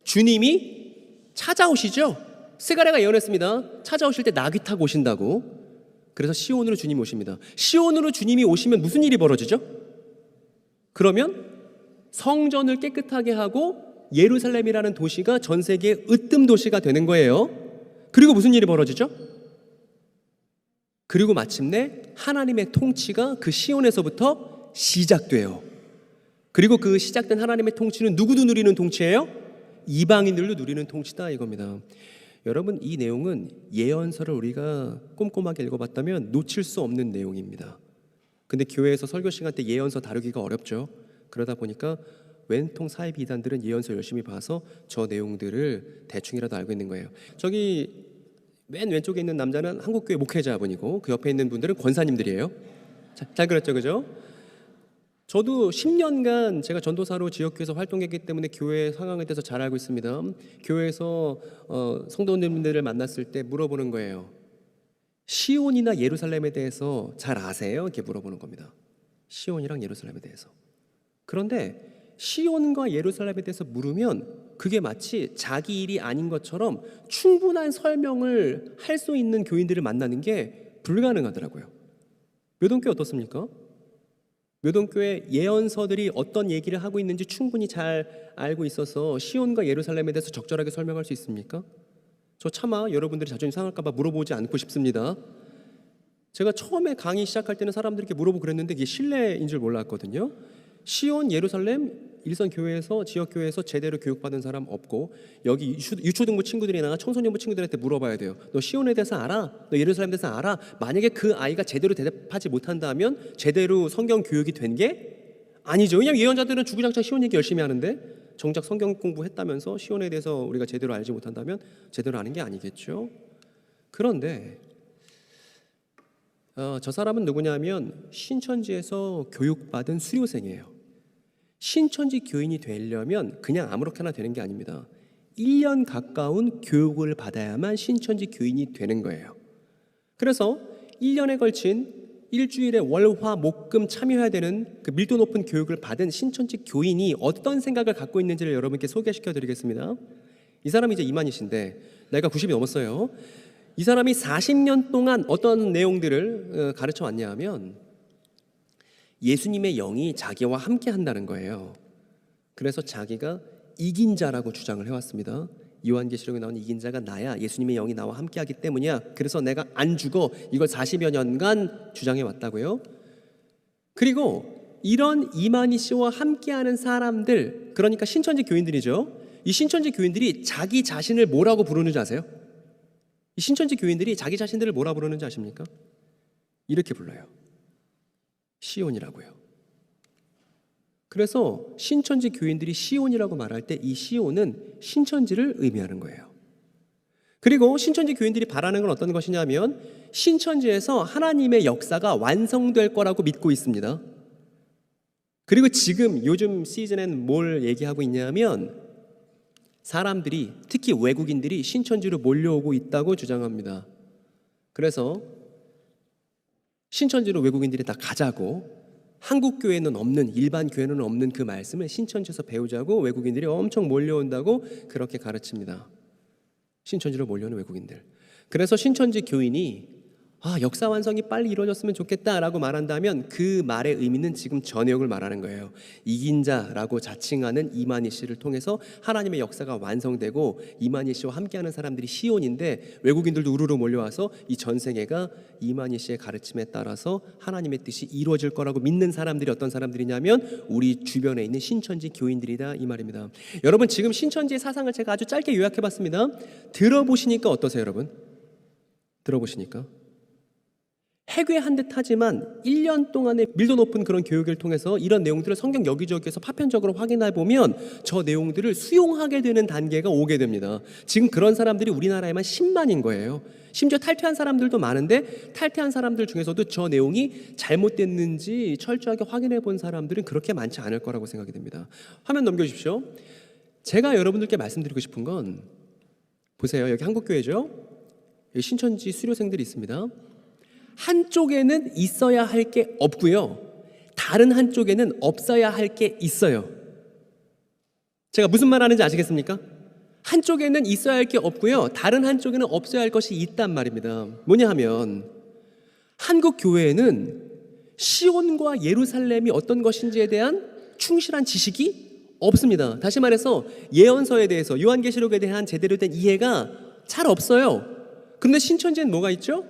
주님이 찾아오시죠. 스가랴가 예언했습니다. 찾아오실 때 나귀 타고 오신다고. 그래서 시온으로 주님이 오십니다. 시온으로 주님이 오시면 무슨 일이 벌어지죠? 그러면 성전을 깨끗하게 하고 예루살렘이라는 도시가 전 세계의 으뜸 도시가 되는 거예요. 그리고 무슨 일이 벌어지죠? 그리고 마침내 하나님의 통치가 그 시온에서부터 시작돼요. 그리고 그 시작된 하나님의 통치는 누구도 누리는 통치예요? 이방인들도 누리는 통치다 이겁니다. 여러분 이 내용은 예언서를 우리가 꼼꼼하게 읽어봤다면 놓칠 수 없는 내용입니다. 근데 교회에서 설교 시간 때 예언서 다루기가 어렵죠. 그러다 보니까 왼통 사이비 이단들은 예언서 열심히 봐서 저 내용들을 대충이라도 알고 있는 거예요. 저기 맨 왼쪽에 있는 남자는 한국교회 목회자분이고 그 옆에 있는 분들은 권사님들이에요. 잘 그랬죠, 그죠? 저도 10년간 제가 전도사로 지역교회에서 활동했기 때문에 교회 상황에 대해서 잘 알고 있습니다. 교회에서 성도님들을 만났을 때 물어보는 거예요. 시온이나 예루살렘에 대해서 잘 아세요? 이렇게 물어보는 겁니다. 시온이랑 예루살렘에 대해서. 그런데 시온과 예루살렘에 대해서 물으면 그게 마치 자기 일이 아닌 것처럼 충분한 설명을 할 수 있는 교인들을 만나는 게 불가능하더라고요. 묘동교회 어떻습니까? 묘동교회 예언서들이 어떤 얘기를 하고 있는지 충분히 잘 알고 있어서 시온과 예루살렘에 대해서 적절하게 설명할 수 있습니까? 저 차마 여러분들이 자존심 상할까 봐 물어보지 않고 싶습니다. 제가 처음에 강의 시작할 때는 사람들에게 물어보고 그랬는데 이게 실례인 줄 몰랐거든요. 시온, 예루살렘, 일선 교회에서 지역 교회에서 제대로 교육받은 사람 없고 여기 유초등부 친구들이나 청소년부 친구들한테 물어봐야 돼요. 너 시온에 대해서 알아? 너 예루살렘에 대해서 알아? 만약에 그 아이가 제대로 대답하지 못한다면 제대로 성경 교육이 된 게 아니죠. 왜냐하면 예언자들은 주구장창 시온 얘기 열심히 하는데 정작 성경 공부했다면서 시온에 대해서 우리가 제대로 알지 못한다면 제대로 아는 게 아니겠죠. 그런데 저 사람은 누구냐면 신천지에서 교육받은 수료생이에요. 신천지 교인이 되려면 그냥 아무렇게나 되는 게 아닙니다. 1년 가까운 교육을 받아야만 신천지 교인이 되는 거예요. 그래서 1년에 걸친 일주일에 월화 목금 참여해야 되는 그 밀도 높은 교육을 받은 신천지 교인이 어떤 생각을 갖고 있는지를 여러분께 소개시켜 드리겠습니다. 이 사람이 이제 이만희신데 나이가 90이 넘었어요. 이 사람이 40년 동안 어떤 내용들을 가르쳐 왔냐 하면 예수님의 영이 자기와 함께 한다는 거예요. 그래서 자기가 이긴 자라고 주장을 해왔습니다. 요한계시록에 나온 이긴 자가 나야, 예수님의 영이 나와 함께하기 때문이야. 그래서 내가 안 죽어, 이걸 40여 년간 주장해 왔다고요. 그리고 이런 이만희 씨와 함께하는 사람들, 그러니까 신천지 교인들이죠. 이 신천지 교인들이 자기 자신을 뭐라고 부르는지 아세요? 이 신천지 교인들이 자기 자신들을 뭐라 부르는지 아십니까? 이렇게 불러요. 시온이라고요. 그래서 신천지 교인들이 시온이라고 말할 때 이 시온은 신천지를 의미하는 거예요. 그리고 신천지 교인들이 바라는 건 어떤 것이냐면 신천지에서 하나님의 역사가 완성될 거라고 믿고 있습니다. 그리고 지금 요즘 시즌엔 뭘 얘기하고 있냐면 사람들이, 특히 외국인들이 신천지로 몰려오고 있다고 주장합니다. 그래서 신천지로 외국인들이 다 가자고, 한국 교회는 없는, 일반 교회는 없는 그 말씀을 신천지에서 배우자고 외국인들이 엄청 몰려온다고 그렇게 가르칩니다. 신천지로 몰려오는 외국인들. 그래서 신천지 교인이 역사 완성이 빨리 이루어졌으면 좋겠다라고 말한다면 그 말의 의미는 지금 저 내용을 말하는 거예요. 이긴 자라고 자칭하는 이만희 씨를 통해서 하나님의 역사가 완성되고 이만희 씨와 함께하는 사람들이 시온인데 외국인들도 우르르 몰려와서 이 전 세계가 이만희 씨의 가르침에 따라서 하나님의 뜻이 이루어질 거라고 믿는 사람들이 어떤 사람들이냐면 우리 주변에 있는 신천지 교인들이다, 이 말입니다. 여러분, 지금 신천지의 사상을 제가 아주 짧게 요약해봤습니다. 들어보시니까 어떠세요, 여러분? 들어보시니까 해괴한 듯 하지만 1년 동안의 밀도 높은 그런 교육을 통해서 이런 내용들을 성경 여기저기에서 파편적으로 확인해 보면 저 내용들을 수용하게 되는 단계가 오게 됩니다. 지금 그런 사람들이 우리나라에만 10만인 거예요. 심지어 탈퇴한 사람들도 많은데 탈퇴한 사람들 중에서도 저 내용이 잘못됐는지 철저하게 확인해 본 사람들은 그렇게 많지 않을 거라고 생각이 됩니다. 화면 넘겨주십시오. 제가 여러분들께 말씀드리고 싶은 건, 보세요. 여기 한국교회죠. 여기 신천지 수료생들이 있습니다. 한쪽에는 있어야 할 게 없고요, 다른 한쪽에는 없어야 할 게 있어요. 제가 무슨 말 하는지 아시겠습니까? 한쪽에는 있어야 할 게 없고요, 다른 한쪽에는 없어야 할 것이 있단 말입니다. 뭐냐 하면 한국 교회에는 시온과 예루살렘이 어떤 것인지에 대한 충실한 지식이 없습니다. 다시 말해서 예언서에 대해서, 요한계시록에 대한 제대로 된 이해가 잘 없어요. 그런데 신천지엔 뭐가 있죠?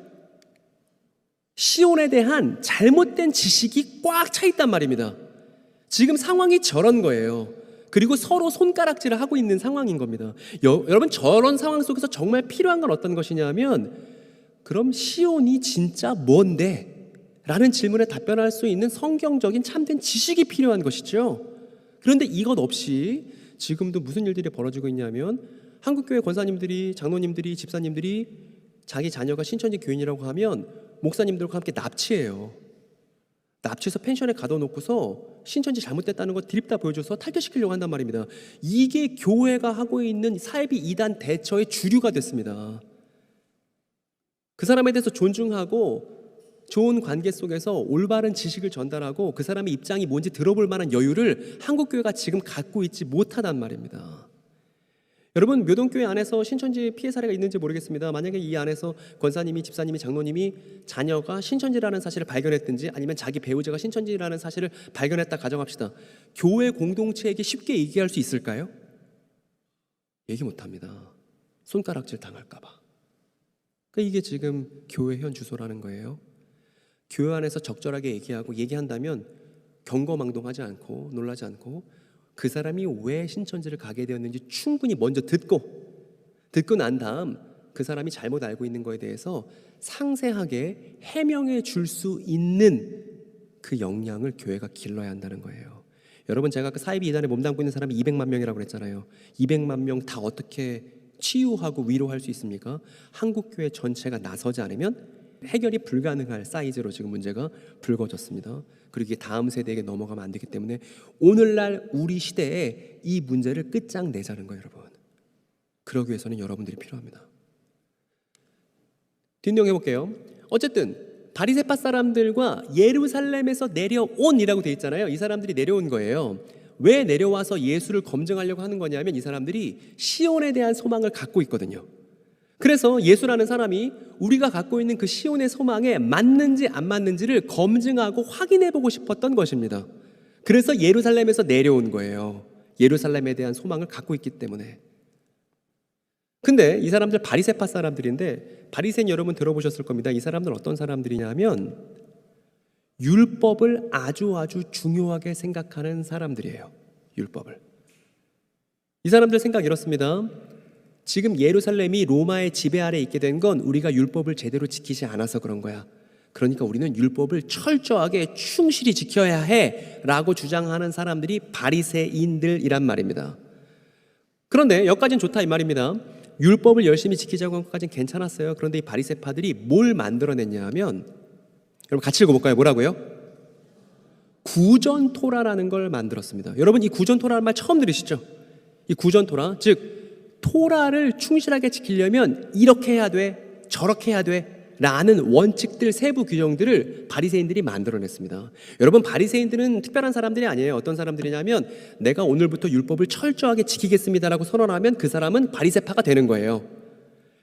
시온에 대한 잘못된 지식이 꽉 차 있단 말입니다. 지금 상황이 저런 거예요. 그리고 서로 손가락질을 하고 있는 상황인 겁니다. 여러분, 저런 상황 속에서 정말 필요한 건 어떤 것이냐면, 그럼 시온이 진짜 뭔데? 라는 질문에 답변할 수 있는 성경적인 참된 지식이 필요한 것이죠. 그런데 이것 없이 지금도 무슨 일들이 벌어지고 있냐면 한국교회 권사님들이, 장로님들이, 집사님들이 자기 자녀가 신천지 교인이라고 하면 목사님들과 함께 납치해요. 납치해서 펜션에 가둬놓고서 신천지 잘못됐다는 거 드립다 보여줘서 탈퇴시키려고 한단 말입니다. 이게 교회가 하고 있는 사이비 이단 대처의 주류가 됐습니다. 그 사람에 대해서 존중하고 좋은 관계 속에서 올바른 지식을 전달하고 그 사람의 입장이 뭔지 들어볼 만한 여유를 한국교회가 지금 갖고 있지 못하단 말입니다. 여러분, 묘동교회 안에서 신천지 피해 사례가 있는지 모르겠습니다. 만약에 이 안에서 권사님이, 집사님이, 장로님이 자녀가 신천지라는 사실을 발견했든지 아니면 자기 배우자가 신천지라는 사실을 발견했다 가정합시다. 교회 공동체에게 쉽게 얘기할 수 있을까요? 얘기 못합니다. 손가락질 당할까 봐. 그러니까 이게 지금 교회 현 주소라는 거예요. 교회 안에서 적절하게 얘기하고, 얘기한다면 경거망동하지 않고 놀라지 않고 그 사람이 왜 신천지를 가게 되었는지 충분히 먼저 듣고 난 다음 그 사람이 잘못 알고 있는 거에 대해서 상세하게 해명해 줄 수 있는 그 역량을 교회가 길러야 한다는 거예요. 여러분, 제가 그 사이비 이단에 몸담고 있는 사람이 200만 명이라고 그랬잖아요. 200만 명 다 어떻게 치유하고 위로할 수 있습니까? 한국교회 전체가 나서지 않으면 해결이 불가능할 사이즈로 지금 문제가 불거졌습니다. 그리고 이게 다음 세대에게 넘어가면 안 되기 때문에 오늘날 우리 시대에 이 문제를 끝장내자는 거예요, 여러분. 그러기 위해서는 여러분들이 필요합니다. 뒷내용 해볼게요. 어쨌든 바리새파 사람들과 예루살렘에서 내려온이라고 돼 있잖아요. 이 사람들이 내려온 거예요. 왜 내려와서 예수를 검증하려고 하는 거냐면 이 사람들이 시온에 대한 소망을 갖고 있거든요. 그래서 예수라는 사람이 우리가 갖고 있는 그 시온의 소망에 맞는지 안 맞는지를 검증하고 확인해 보고 싶었던 것입니다. 그래서 예루살렘에서 내려온 거예요. 예루살렘에 대한 소망을 갖고 있기 때문에. 근데 이 사람들 바리새파 사람들인데, 바리새인 여러분 들어보셨을 겁니다. 이 사람들 어떤 사람들이냐면 율법을 아주 중요하게 생각하는 사람들이에요. 율법을. 이 사람들 생각 이렇습니다. 지금 예루살렘이 로마의 지배 아래 있게 된 건 우리가 율법을 제대로 지키지 않아서 그런 거야. 그러니까 우리는 율법을 철저하게 충실히 지켜야 해 라고 주장하는 사람들이 바리새인들이란 말입니다. 그런데 여기까지는 좋다 이 말입니다. 율법을 열심히 지키자고 한 것까지는 괜찮았어요. 그런데 이 바리새파들이 뭘 만들어냈냐 하면, 여러분 같이 읽어볼까요? 뭐라고요? 구전 토라라는 걸 만들었습니다. 여러분 이 구전 토라는 말 처음 들으시죠? 이 구전 토라, 즉 토라를 충실하게 지키려면 이렇게 해야 돼, 저렇게 해야 돼 라는 원칙들, 세부 규정들을 바리새인들이 만들어냈습니다. 여러분 바리새인들은 특별한 사람들이 아니에요. 어떤 사람들이냐면 내가 오늘부터 율법을 철저하게 지키겠습니다라고 선언하면 그 사람은 바리새파가 되는 거예요.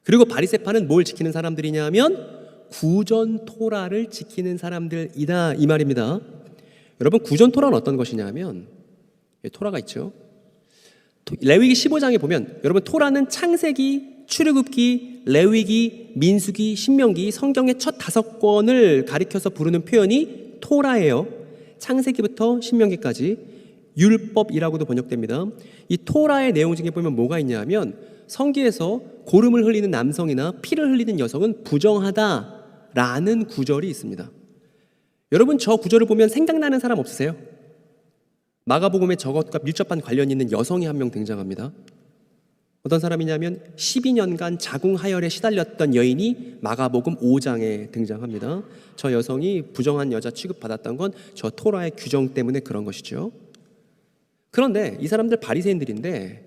그리고 바리새파는 뭘 지키는 사람들이냐면 구전 토라를 지키는 사람들이다 이 말입니다. 여러분 구전 토라는 어떤 것이냐면, 토라가 있죠. 레위기 15장에 보면 여러분 토라는 창세기, 출애굽기, 레위기, 민수기, 신명기, 성경의 첫 5권을 가리켜서 부르는 표현이 토라예요. 창세기부터 신명기까지 율법이라고도 번역됩니다. 이 토라의 내용 중에 보면 뭐가 있냐면 성기에서 고름을 흘리는 남성이나 피를 흘리는 여성은 부정하다라는 구절이 있습니다. 여러분 저 구절을 보면 생각나는 사람 없으세요? 마가복음에 저것과 밀접한 관련이 있는 여성이 한 명 등장합니다. 어떤 사람이냐면 12년간 자궁하열에 시달렸던 여인이 마가복음 5장에 등장합니다. 저 여성이 부정한 여자 취급받았던 건 저 토라의 규정 때문에 그런 것이죠. 그런데 이 사람들 바리새인들인데,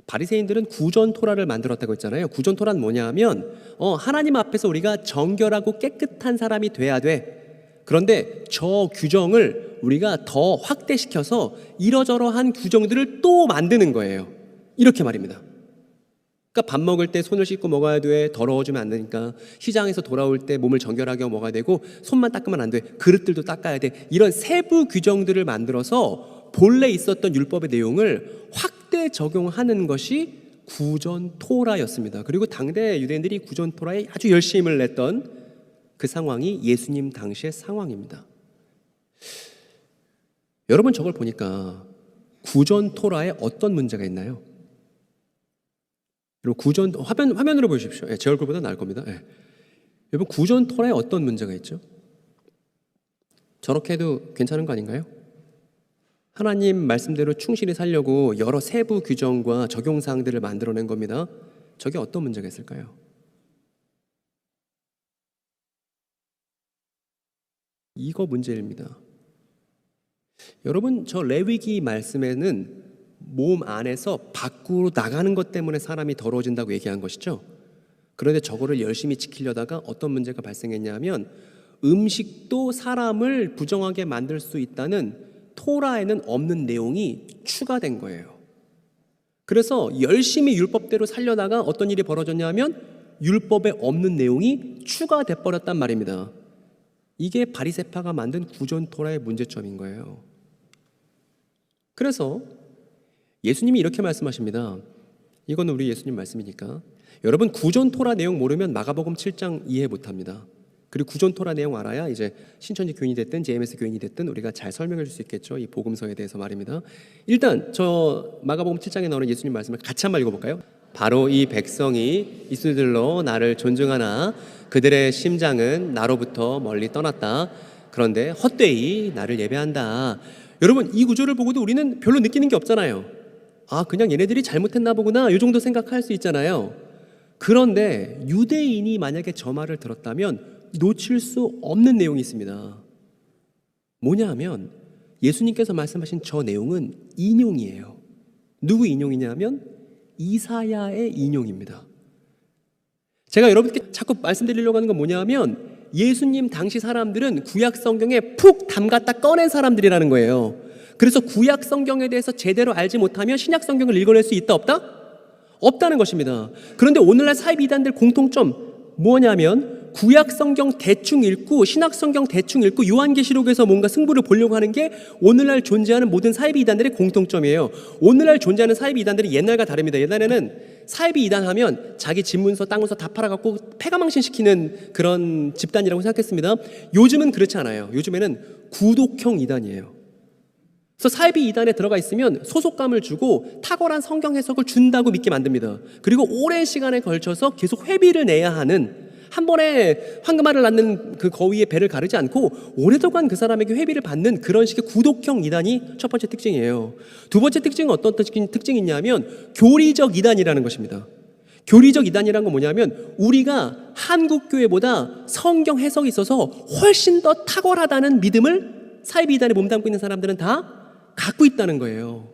바리새인들은 구전 토라를 만들었다고 했잖아요. 구전 토라는 뭐냐면 하나님 앞에서 우리가 정결하고 깨끗한 사람이 돼야 돼. 그런데 저 규정을 우리가 더 확대시켜서 이러저러한 규정들을 또 만드는 거예요. 이렇게 말입니다. 그러니까 밥 먹을 때 손을 씻고 먹어야 돼. 더러워지면 안 되니까. 시장에서 돌아올 때 몸을 정결하게 먹어야 되고, 손만 닦으면 안 돼. 그릇들도 닦아야 돼. 이런 세부 규정들을 만들어서 본래 있었던 율법의 내용을 확대 적용하는 것이 구전 토라였습니다. 그리고 당대 유대인들이 구전 토라에 아주 열심을 냈던 그 상황이 예수님 당시의 상황입니다. 여러분 저걸 보니까 구전 토라에 어떤 문제가 있나요? 여러분 구전 화면으로 보십시오. 제 얼굴보다 나을 겁니다. 여러분 구전 토라에 어떤 문제가 있죠? 저렇게 해도 괜찮은 거 아닌가요? 하나님 말씀대로 충실히 살려고 여러 세부 규정과 적용사항들을 만들어낸 겁니다. 저게 어떤 문제가 있을까요? 이거 문제입니다. 여러분 저 레위기 말씀에는 몸 안에서 밖으로 나가는 것 때문에 사람이 더러워진다고 얘기한 것이죠. 그런데 저거를 열심히 지키려다가 어떤 문제가 발생했냐면 음식도 사람을 부정하게 만들 수 있다는 토라에는 없는 내용이 추가된 거예요. 그래서 열심히 율법대로 살려다가 어떤 일이 벌어졌냐면 율법에 없는 내용이 추가돼 버렸단 말입니다. 이게 바리새파가 만든 구전 토라의 문제점인 거예요. 그래서 예수님이 이렇게 말씀하십니다. 이거는 우리 예수님 말씀이니까. 여러분 구전 토라 내용 모르면 마가복음 7장 이해 못합니다. 그리고 구전 토라 내용 알아야 이제 신천지 교인이 됐든 JMS 교인이 됐든 우리가 잘 설명해 줄 수 있겠죠. 이 복음서에 대해서 말입니다. 일단 저 마가복음 7장에 나오는 예수님 말씀을 같이 한번 읽어볼까요? 바로 이 백성이 이스들로 나를 존중하나 그들의 심장은 나로부터 멀리 떠났다. 그런데 헛되이 나를 예배한다. 여러분 이 구조를 보고도 우리는 별로 느끼는 게 없잖아요. 아 그냥 얘네들이 잘못했나 보구나 이 정도 생각할 수 있잖아요. 그런데 유대인이 만약에 저 말을 들었다면 놓칠 수 없는 내용이 있습니다. 뭐냐 하면 예수님께서 말씀하신 저 내용은 인용이에요. 누구 인용이냐면 이사야의 인용입니다. 제가 여러분께 자꾸 말씀드리려고 하는 건 뭐냐 하면 예수님 당시 사람들은 구약 성경에 푹 담갔다 꺼낸 사람들이라는 거예요. 그래서 구약 성경에 대해서 제대로 알지 못하면 신약 성경을 읽어낼 수 있다 없다? 없다는 것입니다. 그런데 오늘날 사이비 이단들 공통점 뭐냐면 구약 성경 대충 읽고 신약 성경 대충 읽고 요한계시록에서 뭔가 승부를 보려고 하는 게 오늘날 존재하는 모든 사이비 이단들의 공통점이에요. 오늘날 존재하는 사이비 이단들이 옛날과 다릅니다. 옛날에는 사이비 이단 하면 자기 집 문서 땅 문서 다 팔아갖고 패가망신시키는 그런 집단이라고 생각했습니다. 요즘은 그렇지 않아요. 요즘에는 구독형 이단이에요. 그래서 사이비 이단에 들어가 있으면 소속감을 주고 탁월한 성경 해석을 준다고 믿게 만듭니다. 그리고 오랜 시간에 걸쳐서 계속 회비를 내야 하는, 한 번에 황금알을 낳는 그 거위의 배를 가르지 않고 오랫동안 그 사람에게 회비를 받는 그런 식의 구독형 이단이 첫 번째 특징이에요. 두 번째 특징은 어떤 특징이 있냐면 교리적 이단이라는 것입니다. 교리적 이단이라는 건 뭐냐면 우리가 한국 교회보다 성경 해석이 있어서 훨씬 더 탁월하다는 믿음을 사이비 이단에 몸담고 있는 사람들은 다 갖고 있다는 거예요.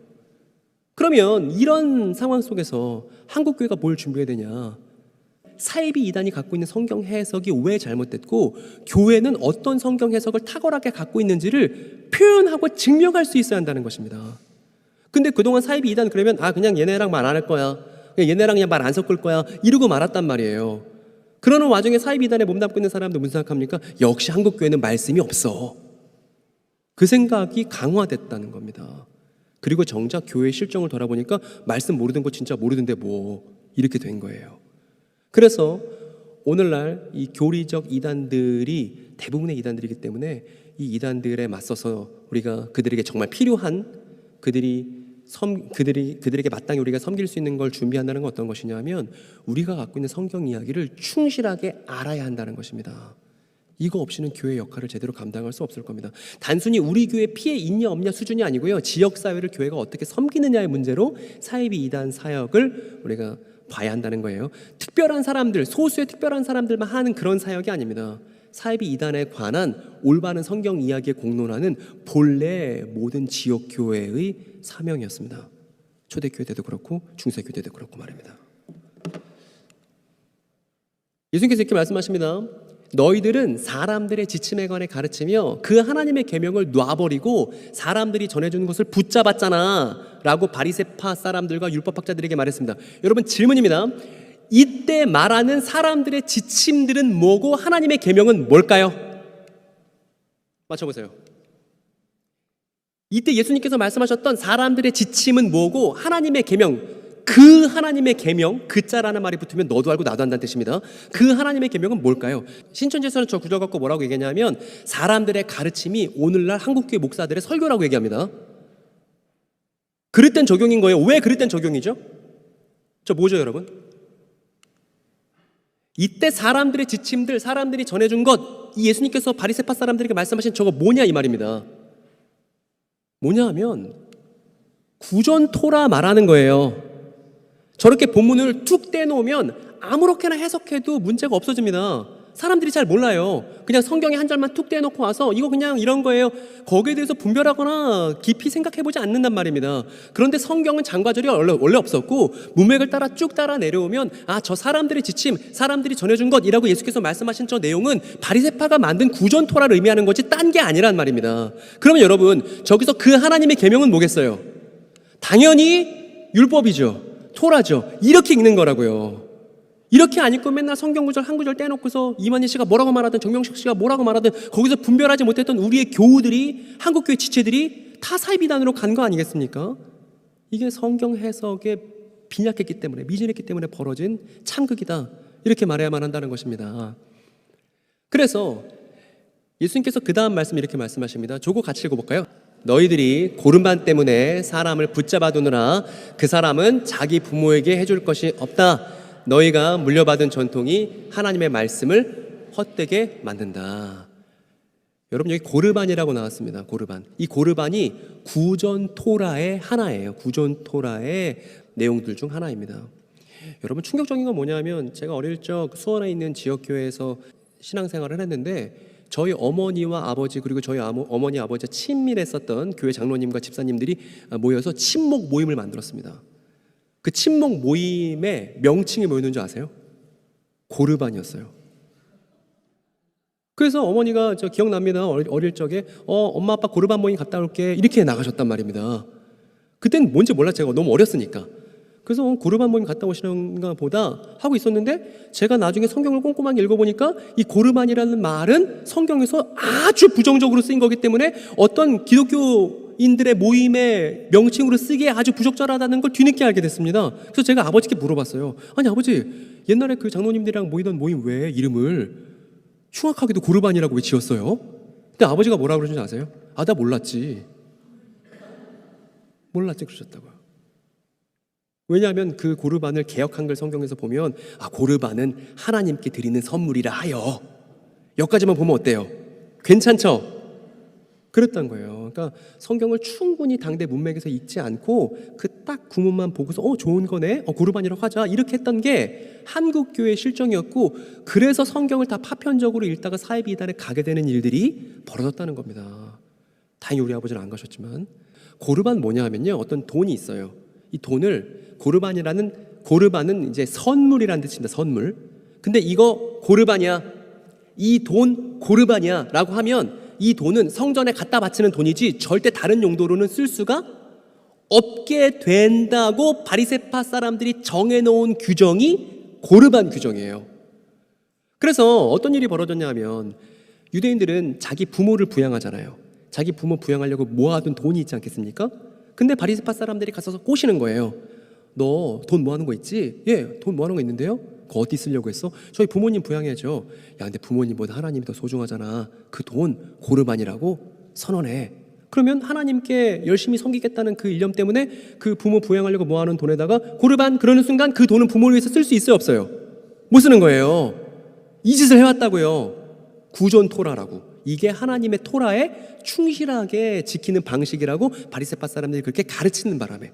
그러면 이런 상황 속에서 한국 교회가 뭘 준비해야 되냐? 사이비 이단이 갖고 있는 성경 해석이 왜 잘못됐고 교회는 어떤 성경 해석을 탁월하게 갖고 있는지를 표현하고 증명할 수 있어야 한다는 것입니다. 근데 그동안 사이비 이단 그러면 그냥 얘네랑 말 안 할 거야, 그냥 얘네랑 그냥 말 안 섞을 거야 이러고 말았단 말이에요. 그러는 와중에 사이비 이단에 몸담고 있는 사람들 무슨 생각합니까? 역시 한국 교회는 말씀이 없어. 그 생각이 강화됐다는 겁니다. 그리고 정작 교회의 실정을 돌아보니까 말씀 모르던 거 진짜 모르던데 뭐 이렇게 된 거예요. 그래서 오늘날 이 교리적 이단들이 대부분의 이단들이기 때문에 이 이단들에 맞서서 우리가 그들에게 정말 필요한 그들에게 마땅히 우리가 섬길 수 있는 걸 준비한다는 건 어떤 것이냐면 우리가 갖고 있는 성경 이야기를 충실하게 알아야 한다는 것입니다. 이거 없이는 교회의 역할을 제대로 감당할 수 없을 겁니다. 단순히 우리 교회 피해 있냐 없냐 수준이 아니고요, 지역사회를 교회가 어떻게 섬기느냐의 문제로 사이비 이단 사역을 우리가 봐야 한다는 거예요. 특별한 사람들, 소수의 특별한 사람들만 하는 그런 사역이 아닙니다. 사이비 이단에 관한 올바른 성경 이야기의 공론화는 본래 모든 지역 교회의 사명이었습니다. 초대교회 때도 그렇고 중세교회 때도 그렇고 말입니다. 예수님께서 이렇게 말씀하십니다. 너희들은 사람들의 지침에 관해 가르치며 그 하나님의 계명을 놔버리고 사람들이 전해주는 것을 붙잡았잖아 라고 바리새파 사람들과 율법학자들에게 말했습니다. 여러분 질문입니다. 이때 말하는 사람들의 지침들은 뭐고 하나님의 계명은 뭘까요? 맞춰보세요. 이때 예수님께서 말씀하셨던 사람들의 지침은 뭐고 하나님의 계명, 그 하나님의 계명, 그 자라는 말이 붙으면 너도 알고 나도 한다는 뜻입니다. 그 하나님의 계명은 뭘까요? 신천지에서는 저 구절 갖고 뭐라고 얘기하냐면 사람들의 가르침이 오늘날 한국교회 목사들의 설교라고 얘기합니다. 그릇된 적용인 거예요. 왜 그릇된 적용이죠? 저 뭐죠 여러분? 이때 사람들의 지침들, 사람들이 전해준 것, 이 예수님께서 바리새파 사람들에게 말씀하신 저거 뭐냐 이 말입니다. 뭐냐 하면 구전토라 말하는 거예요. 저렇게 본문을 툭 떼놓으면 아무렇게나 해석해도 문제가 없어집니다. 사람들이 잘 몰라요. 그냥 성경에 한 절만 툭 떼놓고 와서 이거 그냥 이런 거예요, 거기에 대해서 분별하거나 깊이 생각해보지 않는단 말입니다. 그런데 성경은 장과절이 원래 없었고 문맥을 따라 쭉 따라 내려오면 저 사람들의 지침, 사람들이 전해준 것이라고 예수께서 말씀하신 저 내용은 바리새파가 만든 구전토라를 의미하는 거지 딴 게 아니란 말입니다. 그러면 여러분 저기서 그 하나님의 계명은 뭐겠어요? 당연히 율법이죠. 토라죠. 이렇게 읽는 거라고요. 이렇게 안 읽고 맨날 성경 구절 한 구절 떼놓고서 이만희 씨가 뭐라고 말하든 정명식 씨가 뭐라고 말하든 거기서 분별하지 못했던 우리의 교우들이, 한국교회 지체들이 다 사이비단으로 간 거 아니겠습니까? 이게 성경 해석에 빈약했기 때문에, 미진했기 때문에 벌어진 참극이다, 이렇게 말해야만 한다는 것입니다. 그래서 예수님께서 그 다음 말씀 이렇게 말씀하십니다. 저거 같이 읽어볼까요? 너희들이 고른반 때문에 사람을 붙잡아 두느라 그 사람은 자기 부모에게 해줄 것이 없다. 너희가 물려받은 전통이 하나님의 말씀을 헛되게 만든다. 여러분 여기 고르반이라고 나왔습니다. 고르반. 이 고르반이 구전 토라의 하나예요. 구전 토라의 내용들 중 하나입니다. 여러분 충격적인 건 뭐냐면 제가 어릴 적 수원에 있는 지역교회에서 신앙생활을 했는데 저희 어머니와 아버지 그리고 저희 어머니 아버지가 친밀했었던 교회 장로님과 집사님들이 모여서 친목 모임을 만들었습니다. 그 친목 모임의 명칭이 뭐였는 줄 아세요? 고르반이었어요. 그래서 어머니가 저 기억납니다. 어릴 적에 엄마 아빠 고르반 모임 갔다 올게 이렇게 나가셨단 말입니다. 그때는 뭔지 몰랐죠. 제가 너무 어렸으니까. 그래서 고르반 모임 갔다 오시는가 보다 하고 있었는데 제가 나중에 성경을 꼼꼼하게 읽어보니까 이 고르반이라는 말은 성경에서 아주 부정적으로 쓰인 거기 때문에 어떤 기독교인들의 모임의 명칭으로 쓰기에 아주 부적절하다는 걸 뒤늦게 알게 됐습니다. 그래서 제가 아버지께 물어봤어요. 아니 아버지, 옛날에 그 장로님들이랑 모이던 모임 왜 이름을 흉악하게도 고르반이라고 왜 지었어요? 근데 아버지가 뭐라고 그러는지 아세요? 아, 나 몰랐지 그러셨다고요. 왜냐하면 그 고르반을 개역 한글 성경에서 보면 고르반은 하나님께 드리는 선물이라 하여, 여기까지만 보면 어때요? 괜찮죠? 그랬던 거예요. 그러니까 성경을 충분히 당대 문맥에서 읽지 않고 그 딱 구문만 보고서 좋은 거네, 고르반이라고 하자, 이렇게 했던 게 한국 교회의 실정이었고, 그래서 성경을 다 파편적으로 읽다가 사이비 이단에 가게 되는 일들이 벌어졌다는 겁니다. 다행히 우리 아버지는 안 가셨지만. 고르반 뭐냐 하면요, 어떤 돈이 있어요. 이 돈을 고르반은 이제 선물이라는 뜻입니다. 선물. 근데 이거 고르반이야, 이 돈 고르반이야 라고 하면 이 돈은 성전에 갖다 바치는 돈이지 절대 다른 용도로는 쓸 수가 없게 된다고 바리새파 사람들이 정해놓은 규정이 고르반 규정이에요. 그래서 어떤 일이 벌어졌냐 하면, 유대인들은 자기 부모를 부양하잖아요. 자기 부모 부양하려고 모아둔 돈이 있지 않겠습니까? 근데 바리새파 사람들이 가서 꼬시는 거예요. 너 돈 모아놓은 거 있지? 예, 돈 모아놓은 거 있는데요? 그거 어디 쓰려고 했어? 저희 부모님 부양해야죠. 야, 근데 부모님보다 하나님이 더 소중하잖아. 그 돈 고르반이라고 선언해. 그러면 하나님께 열심히 섬기겠다는 그 일념 때문에 그 부모 부양하려고 모아놓은 돈에다가 고르반 그러는 순간 그 돈은 부모를 위해서 쓸 수 있어요, 없어요? 못 쓰는 거예요. 이 짓을 해왔다고요. 구존 토라라고. 이게 하나님의 토라에 충실하게 지키는 방식이라고 바리새파 사람들이 그렇게 가르치는 바람에,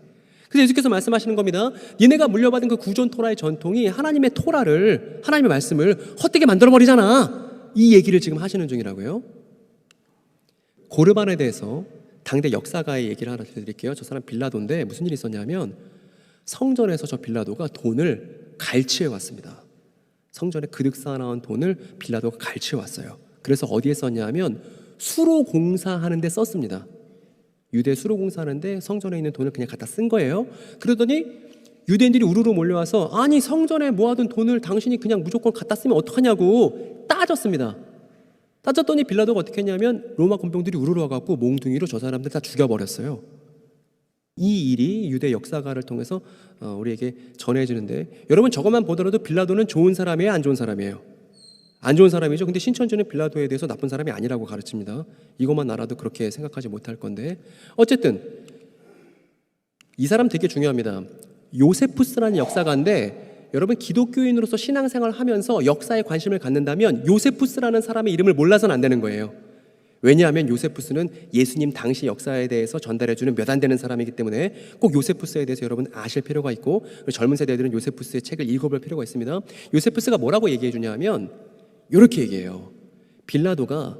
그래서 예수께서 말씀하시는 겁니다. 니네가 물려받은 그 구존 토라의 전통이 하나님의 토라를, 하나님의 말씀을 헛되게 만들어버리잖아, 이 얘기를 지금 하시는 중이라고요. 고르반에 대해서 당대 역사가의 얘기를 하나 드릴게요. 저 사람 빌라도인데 무슨 일이 있었냐면, 성전에서 저 빌라도가 돈을 갈취해 왔습니다. 성전에 그득 쌓아놓은 돈을 빌라도가 갈취해 왔어요. 그래서 어디에 썼냐면 수로 공사하는 데 썼습니다. 유대 수로 공사하는데 성전에 있는 돈을 그냥 갖다 쓴 거예요. 그러더니 유대인들이 우르르 몰려와서, 아니 성전에 모아둔 돈을 당신이 그냥 무조건 갖다 쓰면 어떡하냐고 따졌습니다. 따졌더니 빌라도가 어떻게 했냐면 로마 군병들이 우르르 와갖고 몽둥이로 저 사람들 다 죽여버렸어요. 이 일이 유대 역사가를 통해서 우리에게 전해지는데, 여러분 저것만 보더라도 빌라도는 좋은 사람이에요, 안 좋은 사람이에요? 안 좋은 사람이죠. 근데 신천지는 빌라도에 대해서 나쁜 사람이 아니라고 가르칩니다. 이것만 알아도 그렇게 생각하지 못할 건데, 어쨌든 이 사람 되게 중요합니다. 요세푸스라는 역사가인데, 여러분 기독교인으로서 신앙생활을 하면서 역사에 관심을 갖는다면 요세푸스라는 사람의 이름을 몰라서는 안 되는 거예요. 왜냐하면 요세푸스는 예수님 당시 역사에 대해서 전달해주는 몇 안 되는 사람이기 때문에 꼭 요세푸스에 대해서 여러분 아실 필요가 있고, 젊은 세대들은 요세푸스의 책을 읽어볼 필요가 있습니다. 요세푸스가 뭐라고 얘기해 주냐 하면 이렇게 얘기해요. 빌라도가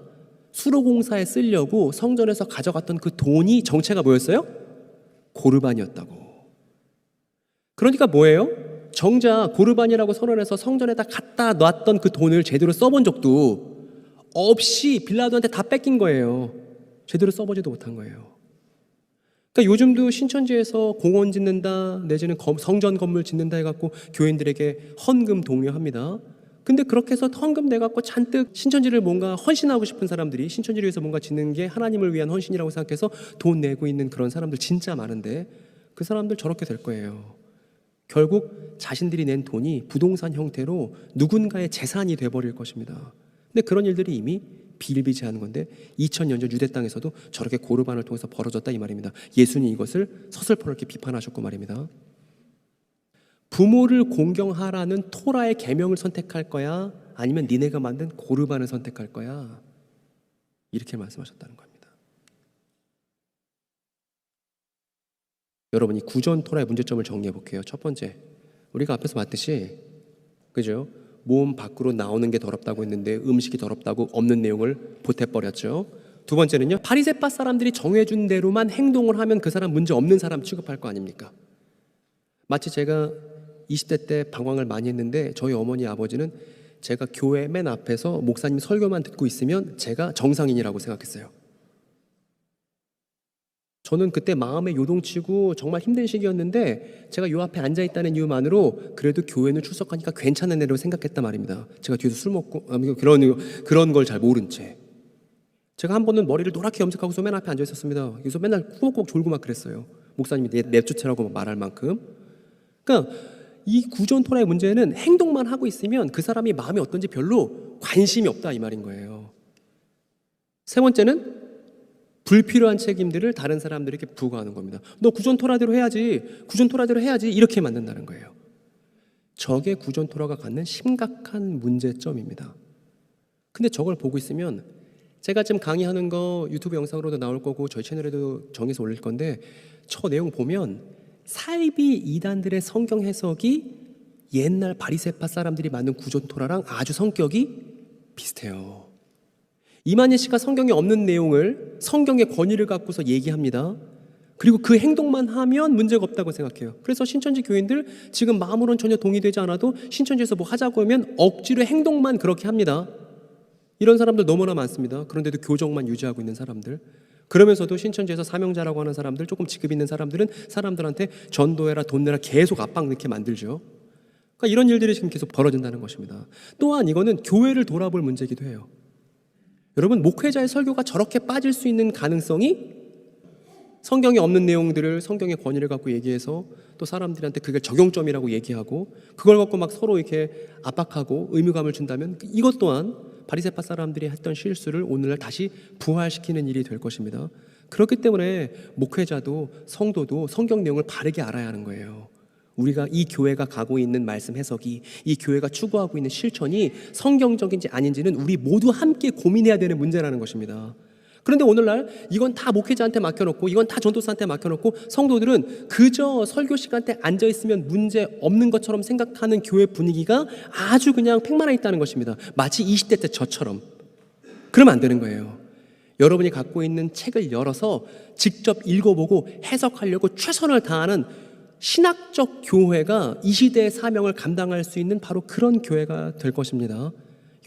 수로공사에 쓰려고 성전에서 가져갔던 그 돈이 정체가 뭐였어요? 고르반이었다고. 그러니까 뭐예요? 정작 고르반이라고 선언해서 성전에다 갖다 놨던 그 돈을 제대로 써본 적도 없이 빌라도한테 다 뺏긴 거예요. 제대로 써보지도 못한 거예요. 그러니까 요즘도 신천지에서 공원 짓는다, 내지는 성전 건물 짓는다 해갖고 교인들에게 헌금 독려합니다. 근데 그렇게 해서 헌금 내갖고 잔뜩 신천지를 뭔가 헌신하고 싶은 사람들이, 신천지를 위해서 뭔가 짓는 게 하나님을 위한 헌신이라고 생각해서 돈 내고 있는 그런 사람들 진짜 많은데, 그 사람들 저렇게 될 거예요. 결국 자신들이 낸 돈이 부동산 형태로 누군가의 재산이 돼버릴 것입니다. 근데 그런 일들이 이미 비일비재하는 건데 2000년 전 유대 땅에서도 저렇게 고르반을 통해서 벌어졌다 이 말입니다. 예수님이 이것을 서슬퍼렇게 비판하셨고 말입니다. 부모를 공경하라는 토라의 계명을 선택할 거야, 아니면 니네가 만든 고르반을 선택할 거야, 이렇게 말씀하셨다는 겁니다. 여러분, 이 구전 토라의 문제점을 정리해 볼게요. 첫 번째, 우리가 앞에서 봤듯이, 그죠? 몸 밖으로 나오는 게 더럽다고 했는데 음식이 더럽다고 없는 내용을 보태버렸죠. 두 번째는요, 바리새파 사람들이 정해준 대로만 행동을 하면 그 사람 문제 없는 사람 취급할 거 아닙니까? 마치 제가 20대 때 방황을 많이 했는데, 저희 어머니 아버지는 제가 교회 맨 앞에서 목사님 설교만 듣고 있으면 제가 정상인이라고 생각했어요. 저는 그때 마음에 요동치고 정말 힘든 시기였는데 제가 요 앞에 앉아있다는 이유만으로 그래도 교회는 출석하니까 괜찮은 애라고 생각했단 말입니다. 제가 뒤에서 술 먹고 그런 걸 잘 모른 채. 제가 한 번은 머리를 노랗게 염색하고서 맨 앞에 앉아있었습니다. 그래서 맨날 꾸벅꾸벅 졸고 막 그랬어요. 목사님이 냅주체라고 말할 만큼. 그러니까 이 구존토라의 문제는 행동만 하고 있으면 그 사람이 마음이 어떤지 별로 관심이 없다 이 말인 거예요. 세 번째는 불필요한 책임들을 다른 사람들에게 부과하는 겁니다. 너 구존토라대로 해야지, 구존토라대로 해야지 이렇게 만든다는 거예요. 저게 구존토라가 갖는 심각한 문제점입니다. 근데 저걸 보고 있으면 제가 지금 강의하는 거 유튜브 영상으로도 나올 거고 저희 채널에도 정해서 올릴 건데 저 내용 보면 사이비 이단들의 성경 해석이 옛날 바리새파 사람들이 만든 구존토라랑 아주 성격이 비슷해요. 이만희 씨가 성경에 없는 내용을 성경의 권위를 갖고서 얘기합니다. 그리고 그 행동만 하면 문제가 없다고 생각해요. 그래서 신천지 교인들 지금 마음으로는 전혀 동의되지 않아도 신천지에서 뭐 하자고 하면 억지로 행동만 그렇게 합니다. 이런 사람들 너무나 많습니다. 그런데도 교정만 유지하고 있는 사람들. 그러면서도 신천지에서 사명자라고 하는 사람들, 조금 직급 있는 사람들은 사람들한테 전도해라, 돈 내라 계속 압박 넣게 만들죠. 그러니까 이런 일들이 지금 계속 벌어진다는 것입니다. 또한 이거는 교회를 돌아볼 문제이기도 해요. 여러분, 목회자의 설교가 저렇게 빠질 수 있는 가능성이 성경에 없는 내용들을 성경의 권위를 갖고 얘기해서 또 사람들한테 그게 적용점이라고 얘기하고 그걸 갖고 막 서로 이렇게 압박하고 의무감을 준다면 이것 또한 바리새파 사람들이 했던 실수를 오늘날 다시 부활시키는 일이 될 것입니다. 그렇기 때문에 목회자도 성도도 성경 내용을 바르게 알아야 하는 거예요. 우리가 이 교회가 가고 있는 말씀 해석이, 이 교회가 추구하고 있는 실천이 성경적인지 아닌지는 우리 모두 함께 고민해야 되는 문제라는 것입니다. 그런데 오늘날 이건 다 목회자한테 맡겨놓고 이건 다 전도사한테 맡겨놓고 성도들은 그저 설교 시간 때 앉아있으면 문제 없는 것처럼 생각하는 교회 분위기가 아주 그냥 팽만해 있다는 것입니다. 마치 20대 때 저처럼. 그러면 안 되는 거예요. 여러분이 갖고 있는 책을 열어서 직접 읽어보고 해석하려고 최선을 다하는 신학적 교회가 이 시대의 사명을 감당할 수 있는 바로 그런 교회가 될 것입니다.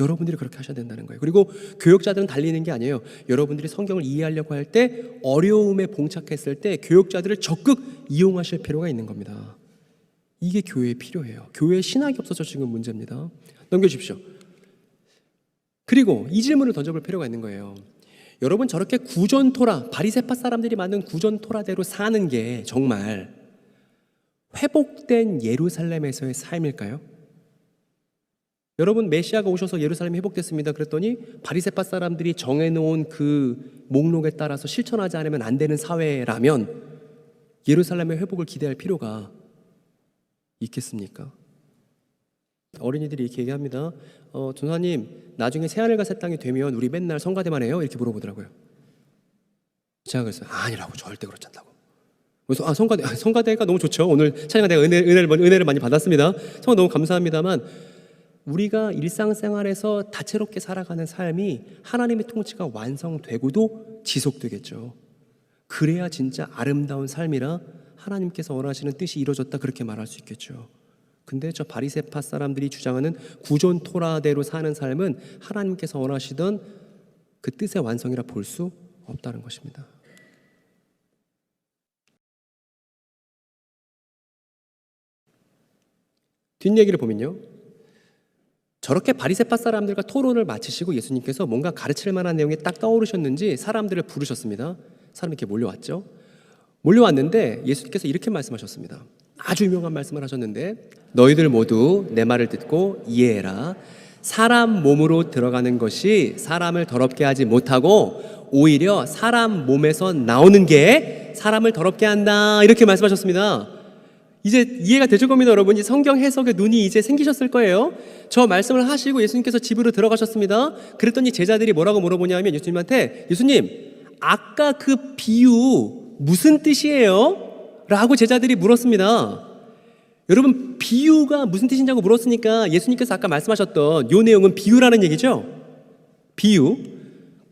여러분들이 그렇게 하셔야 된다는 거예요. 그리고 교역자들은 달리는 게 아니에요. 여러분들이 성경을 이해하려고 할 때 어려움에 봉착했을 때 교역자들을 적극 이용하실 필요가 있는 겁니다. 이게 교회에 필요해요. 교회에 신학이 없어서 지금 문제입니다. 넘겨주십시오. 그리고 이 질문을 던져볼 필요가 있는 거예요. 여러분, 저렇게 구전토라, 바리새파 사람들이 만든 구전토라대로 사는 게 정말 회복된 예루살렘에서의 삶일까요? 여러분, 메시아가 오셔서 예루살렘이 회복됐습니다. 그랬더니 바리새파 사람들이 정해놓은 그 목록에 따라서 실천하지 않으면 안 되는 사회라면 예루살렘의 회복을 기대할 필요가 있겠습니까? 어린이들이 이렇게 얘기합니다. 전사님, 나중에 새하늘과 새 땅이 되면 우리 맨날 성가대만 해요? 이렇게 물어보더라고요. 제가 그랬어요. 아니라고, 절대 그렇지 않다고. 그래서 성가대가 너무 좋죠. 오늘 찬양가 내가 은혜를 많이 받았습니다. 정말 너무 감사합니다만 우리가 일상생활에서 다채롭게 살아가는 삶이 하나님의 통치가 완성되고도 지속되겠죠. 그래야 진짜 아름다운 삶이라 하나님께서 원하시는 뜻이 이루어졌다 그렇게 말할 수 있겠죠. 근데 저 바리새파 사람들이 주장하는 구존토라대로 사는 삶은 하나님께서 원하시던 그 뜻의 완성이라 볼 수 없다는 것입니다. 뒷얘기를 보면요, 저렇게 바리새파 사람들과 토론을 마치시고 예수님께서 뭔가 가르칠 만한 내용이 딱 떠오르셨는지 사람들을 부르셨습니다. 사람이 이렇게 몰려왔죠. 몰려왔는데 예수님께서 이렇게 말씀하셨습니다. 아주 유명한 말씀을 하셨는데, 너희들 모두 내 말을 듣고 이해해라. 사람 몸으로 들어가는 것이 사람을 더럽게 하지 못하고 오히려 사람 몸에서 나오는 게 사람을 더럽게 한다, 이렇게 말씀하셨습니다. 이제 이해가 되실 겁니다, 여러분. 이 성경 해석의 눈이 이제 생기셨을 거예요. 저 말씀을 하시고 예수님께서 집으로 들어가셨습니다. 그랬더니 제자들이 뭐라고 물어보냐면 예수님한테, 예수님, 아까 그 비유 무슨 뜻이에요? 라고 제자들이 물었습니다. 여러분, 비유가 무슨 뜻이냐고 물었으니까 예수님께서 아까 말씀하셨던 요 내용은 비유라는 얘기죠. 비유.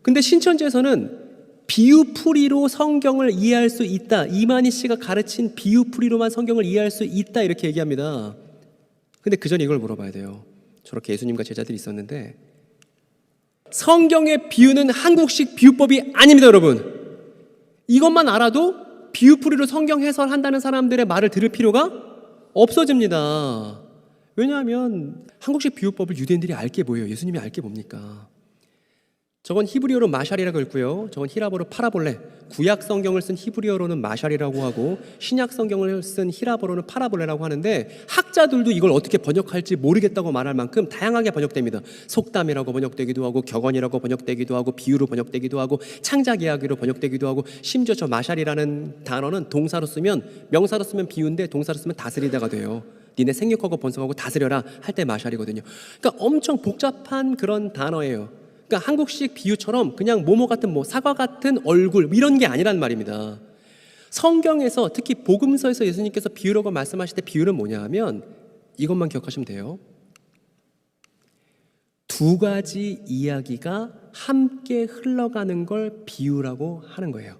근데 신천지에서는 비유풀이로 성경을 이해할 수 있다, 이만희 씨가 가르친 비유풀이로만 성경을 이해할 수 있다, 이렇게 얘기합니다. 근데 그 전에 이걸 물어봐야 돼요. 저렇게 예수님과 제자들이 있었는데 성경의 비유는 한국식 비유법이 아닙니다, 여러분. 이것만 알아도 비유풀이로 성경 해설한다는 사람들의 말을 들을 필요가 없어집니다. 왜냐하면 한국식 비유법을 유대인들이 알게 뭐예요? 예수님이 알게 뭡니까? 저건 히브리어로 마샬이라고 읽고요. 저건 히라보로 파라볼레. 구약 성경을 쓴 히브리어로는 마샬이라고 하고 신약 성경을 쓴 히라보로는 파라볼레라고 하는데 학자들도 이걸 어떻게 번역할지 모르겠다고 말할 만큼 다양하게 번역됩니다. 속담이라고 번역되기도 하고 격언이라고 번역되기도 하고 비유로 번역되기도 하고 창작 이야기로 번역되기도 하고 심지어 저 마샬이라는 단어는 동사로 쓰면 명사로 쓰면 비유인데 동사로 쓰면 다스리다가 돼요. 니네 생육하고 번성하고 다스려라 할 때 마샬이거든요. 그러니까 엄청 복잡한 그런 단어예요. 그러니까 한국식 비유처럼 그냥 모모 같은 사과 같은 얼굴 이런 게 아니란 말입니다. 성경에서 특히 복음서에서 예수님께서 비유라고 말씀하실 때 비유는 뭐냐 하면 이것만 기억하시면 돼요. 두 가지 이야기가 함께 흘러가는 걸 비유라고 하는 거예요.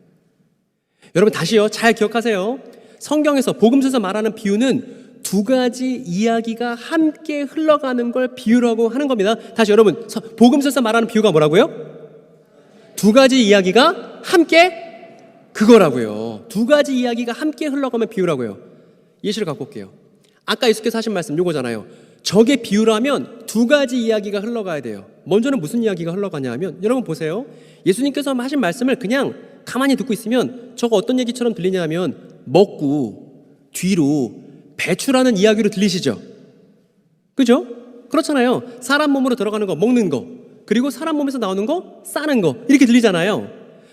여러분 다시요, 잘 기억하세요. 성경에서 복음서에서 말하는 비유는 두 가지 이야기가 함께 흘러가는 걸 비유라고 하는 겁니다. 다시 여러분, 복음서에서 말하는 비유가 뭐라고요? 두 가지 이야기가 함께 그거라고요. 두 가지 이야기가 함께 흘러가면 비유라고요. 예시를 갖고 올게요. 아까 예수께서 하신 말씀 요거잖아요. 저게 비유라면 두 가지 이야기가 흘러가야 돼요. 먼저는 무슨 이야기가 흘러가냐 하면 여러분 보세요. 예수님께서 하신 말씀을 그냥 가만히 듣고 있으면 저거 어떤 얘기처럼 들리냐 하면 먹고 뒤로 배추라는 이야기로 들리시죠? 그죠? 그렇잖아요. 사람 몸으로 들어가는 거, 먹는 거, 그리고 사람 몸에서 나오는 거, 싸는 거 이렇게 들리잖아요.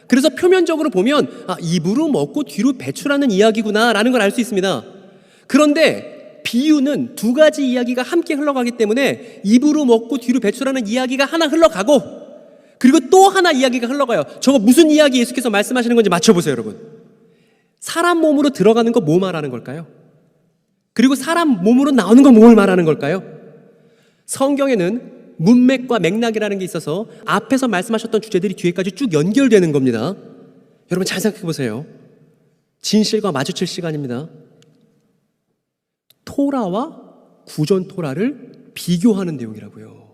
그래서 표면적으로 보면 입으로 먹고 뒤로 배추라는 이야기구나 라는 걸 알 수 있습니다. 그런데 비유는 두 가지 이야기가 함께 흘러가기 때문에 입으로 먹고 뒤로 배추라는 이야기가 하나 흘러가고 그리고 또 하나 이야기가 흘러가요. 저거 무슨 이야기 예수께서 말씀하시는 건지 맞춰보세요, 여러분. 사람 몸으로 들어가는 거 뭐 말하는 걸까요? 그리고 사람 몸으로 나오는 건 뭘 말하는 걸까요? 성경에는 문맥과 맥락이라는 게 있어서 앞에서 말씀하셨던 주제들이 뒤에까지 쭉 연결되는 겁니다. 여러분 잘 생각해 보세요. 진실과 마주칠 시간입니다. 토라와 구전 토라를 비교하는 내용이라고요.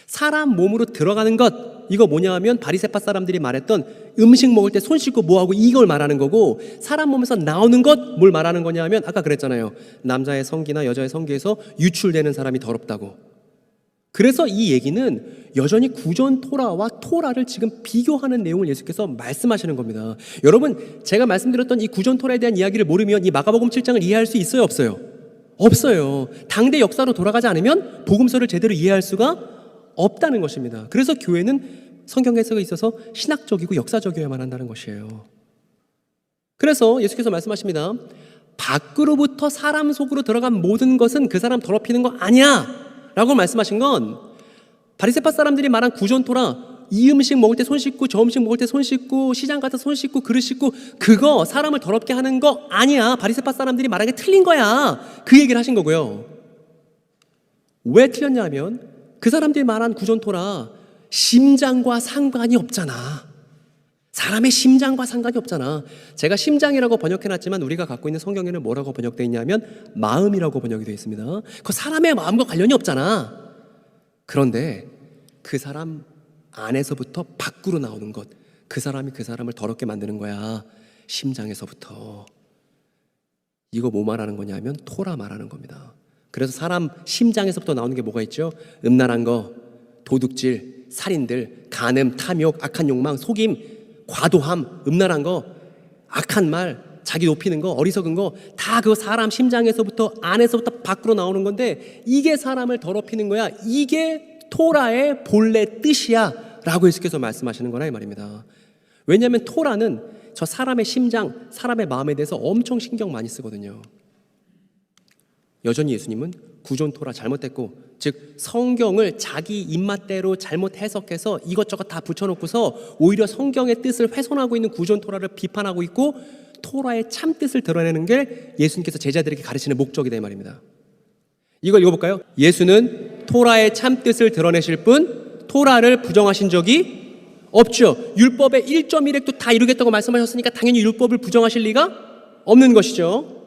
사람 몸으로 들어가는 것, 이거 뭐냐 하면 바리새파 사람들이 말했던 음식 먹을 때 손 씻고 뭐하고 이걸 말하는 거고, 사람 몸에서 나오는 것 뭘 말하는 거냐 하면 아까 그랬잖아요. 남자의 성기나 여자의 성기에서 유출되는 사람이 더럽다고. 그래서 이 얘기는 여전히 구전 토라와 토라를 지금 비교하는 내용을 예수께서 말씀하시는 겁니다. 여러분 제가 말씀드렸던 이 구전 토라에 대한 이야기를 모르면 이 마가복음 7장을 이해할 수 있어요, 없어요? 없어요. 당대 역사로 돌아가지 않으면 복음서를 제대로 이해할 수가 없다는 것입니다. 그래서 교회는 성경 해석에 있어서 신학적이고 역사적이어야만 한다는 것이에요. 그래서 예수께서 말씀하십니다. 밖으로부터 사람 속으로 들어간 모든 것은 그 사람 더럽히는 거 아니야 라고 말씀하신 건 바리새파 사람들이 말한 구전토라, 이 음식 먹을 때 손 씻고 저 음식 먹을 때 손 씻고 시장 가서 손 씻고 그릇 씻고 그거 사람을 더럽게 하는 거 아니야, 바리새파 사람들이 말한 게 틀린 거야, 그 얘기를 하신 거고요. 왜 틀렸냐 하면 그 사람들이 말한 구전토라 심장과 상관이 없잖아. 사람의 심장과 상관이 없잖아. 제가 심장이라고 번역해놨지만 우리가 갖고 있는 성경에는 뭐라고 번역되어 있냐면 마음이라고 번역이 되어 있습니다. 그 사람의 마음과 관련이 없잖아. 그런데 그 사람 안에서부터 밖으로 나오는 것, 그 사람이 그 사람을 더럽게 만드는 거야. 심장에서부터. 이거 뭐 말하는 거냐면 토라 말하는 겁니다. 그래서 사람 심장에서부터 나오는 게 뭐가 있죠? 음란한 거, 도둑질, 살인들, 간음, 탐욕, 악한 욕망, 속임, 과도함, 음란한 거, 악한 말, 자기 높이는 거, 어리석은 거, 다 그 사람 심장에서부터 안에서부터 밖으로 나오는 건데 이게 사람을 더럽히는 거야. 이게 토라의 본래 뜻이야 라고 예수께서 말씀하시는 거라 이 말입니다. 왜냐하면 토라는 저 사람의 심장, 사람의 마음에 대해서 엄청 신경 많이 쓰거든요. 여전히 예수님은 구전토라 잘못됐고, 즉 성경을 자기 입맛대로 잘못 해석해서 이것저것 다 붙여놓고서 오히려 성경의 뜻을 훼손하고 있는 구전토라를 비판하고 있고, 토라의 참뜻을 드러내는 게 예수님께서 제자들에게 가르치는 목적이다 이 말입니다. 이걸 읽어볼까요? 예수는 토라의 참뜻을 드러내실 뿐 토라를 부정하신 적이 없죠. 율법의 1.1획도 다 이루겠다고 말씀하셨으니까 당연히 율법을 부정하실 리가 없는 것이죠.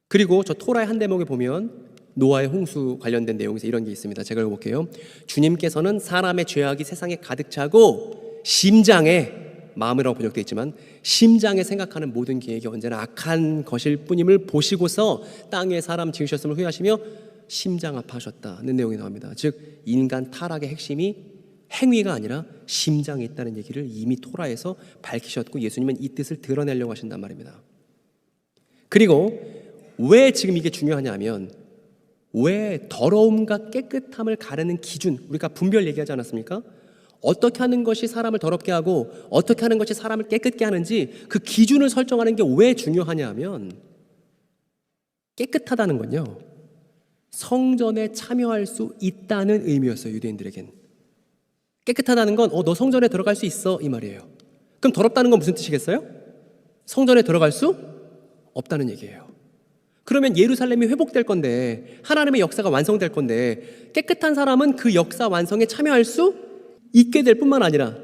그리고 저 토라의 한 대목에 보면 노아의 홍수 관련된 내용에서 이런 게 있습니다. 제가 읽어볼게요. 주님께서는 사람의 죄악이 세상에 가득 차고 심장에 마음이라고 번역되어 있지만 심장에 생각하는 모든 계획이 언제나 악한 것일 뿐임을 보시고서 땅에 사람 지으셨음을 후회하시며 심장 아파하셨다는 내용이 나옵니다. 즉 인간 타락의 핵심이 행위가 아니라 심장에 있다는 얘기를 이미 토라에서 밝히셨고 예수님은 이 뜻을 드러내려고 하신단 말입니다. 그리고 왜 지금 이게 중요하냐 하면 왜 더러움과 깨끗함을 가르는 기준, 우리가 분별 얘기하지 않았습니까? 어떻게 하는 것이 사람을 더럽게 하고 어떻게 하는 것이 사람을 깨끗게 하는지 그 기준을 설정하는 게 왜 중요하냐 하면 깨끗하다는 건요 성전에 참여할 수 있다는 의미였어요. 유대인들에겐 깨끗하다는 건 너 성전에 들어갈 수 있어 이 말이에요. 그럼 더럽다는 건 무슨 뜻이겠어요? 성전에 들어갈 수 없다는 얘기예요. 그러면 예루살렘이 회복될 건데 하나님의 역사가 완성될 건데 깨끗한 사람은 그 역사 완성에 참여할 수 있게 될 뿐만 아니라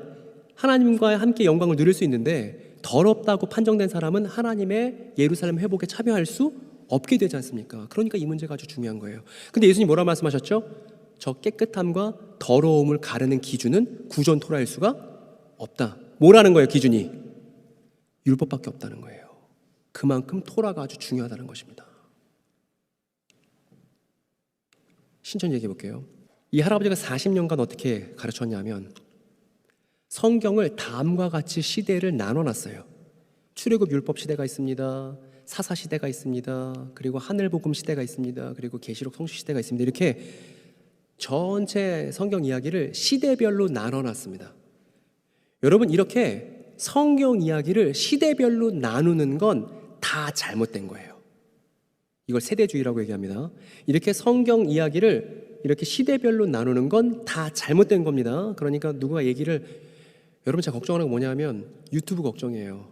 하나님과 함께 영광을 누릴 수 있는데 더럽다고 판정된 사람은 하나님의 예루살렘 회복에 참여할 수 없게 되지 않습니까? 그러니까 이 문제가 아주 중요한 거예요. 근데 예수님 뭐라고 말씀하셨죠? 저 깨끗함과 더러움을 가르는 기준은 구전 토라일 수가 없다. 뭐라는 거예요? 기준이 율법밖에 없다는 거예요. 그만큼 토라가 아주 중요하다는 것입니다. 신천 얘기해 볼게요. 이 할아버지가 40년간 어떻게 가르쳤냐면 성경을 다음과 같이 시대를 나눠놨어요. 출애굽 율법 시대가 있습니다. 사사 시대가 있습니다. 그리고 하늘복음 시대가 있습니다. 그리고 계시록 성취 시대가 있습니다. 이렇게 전체 성경 이야기를 시대별로 나눠놨습니다. 여러분 이렇게 성경 이야기를 시대별로 나누는 건 다 잘못된 거예요. 이걸 세대주의라고 얘기합니다. 이렇게 성경 이야기를 이렇게 시대별로 나누는 건 다 잘못된 겁니다. 그러니까 누가 얘기를 여러분 제가 걱정하는 건 뭐냐면 유튜브 걱정이에요.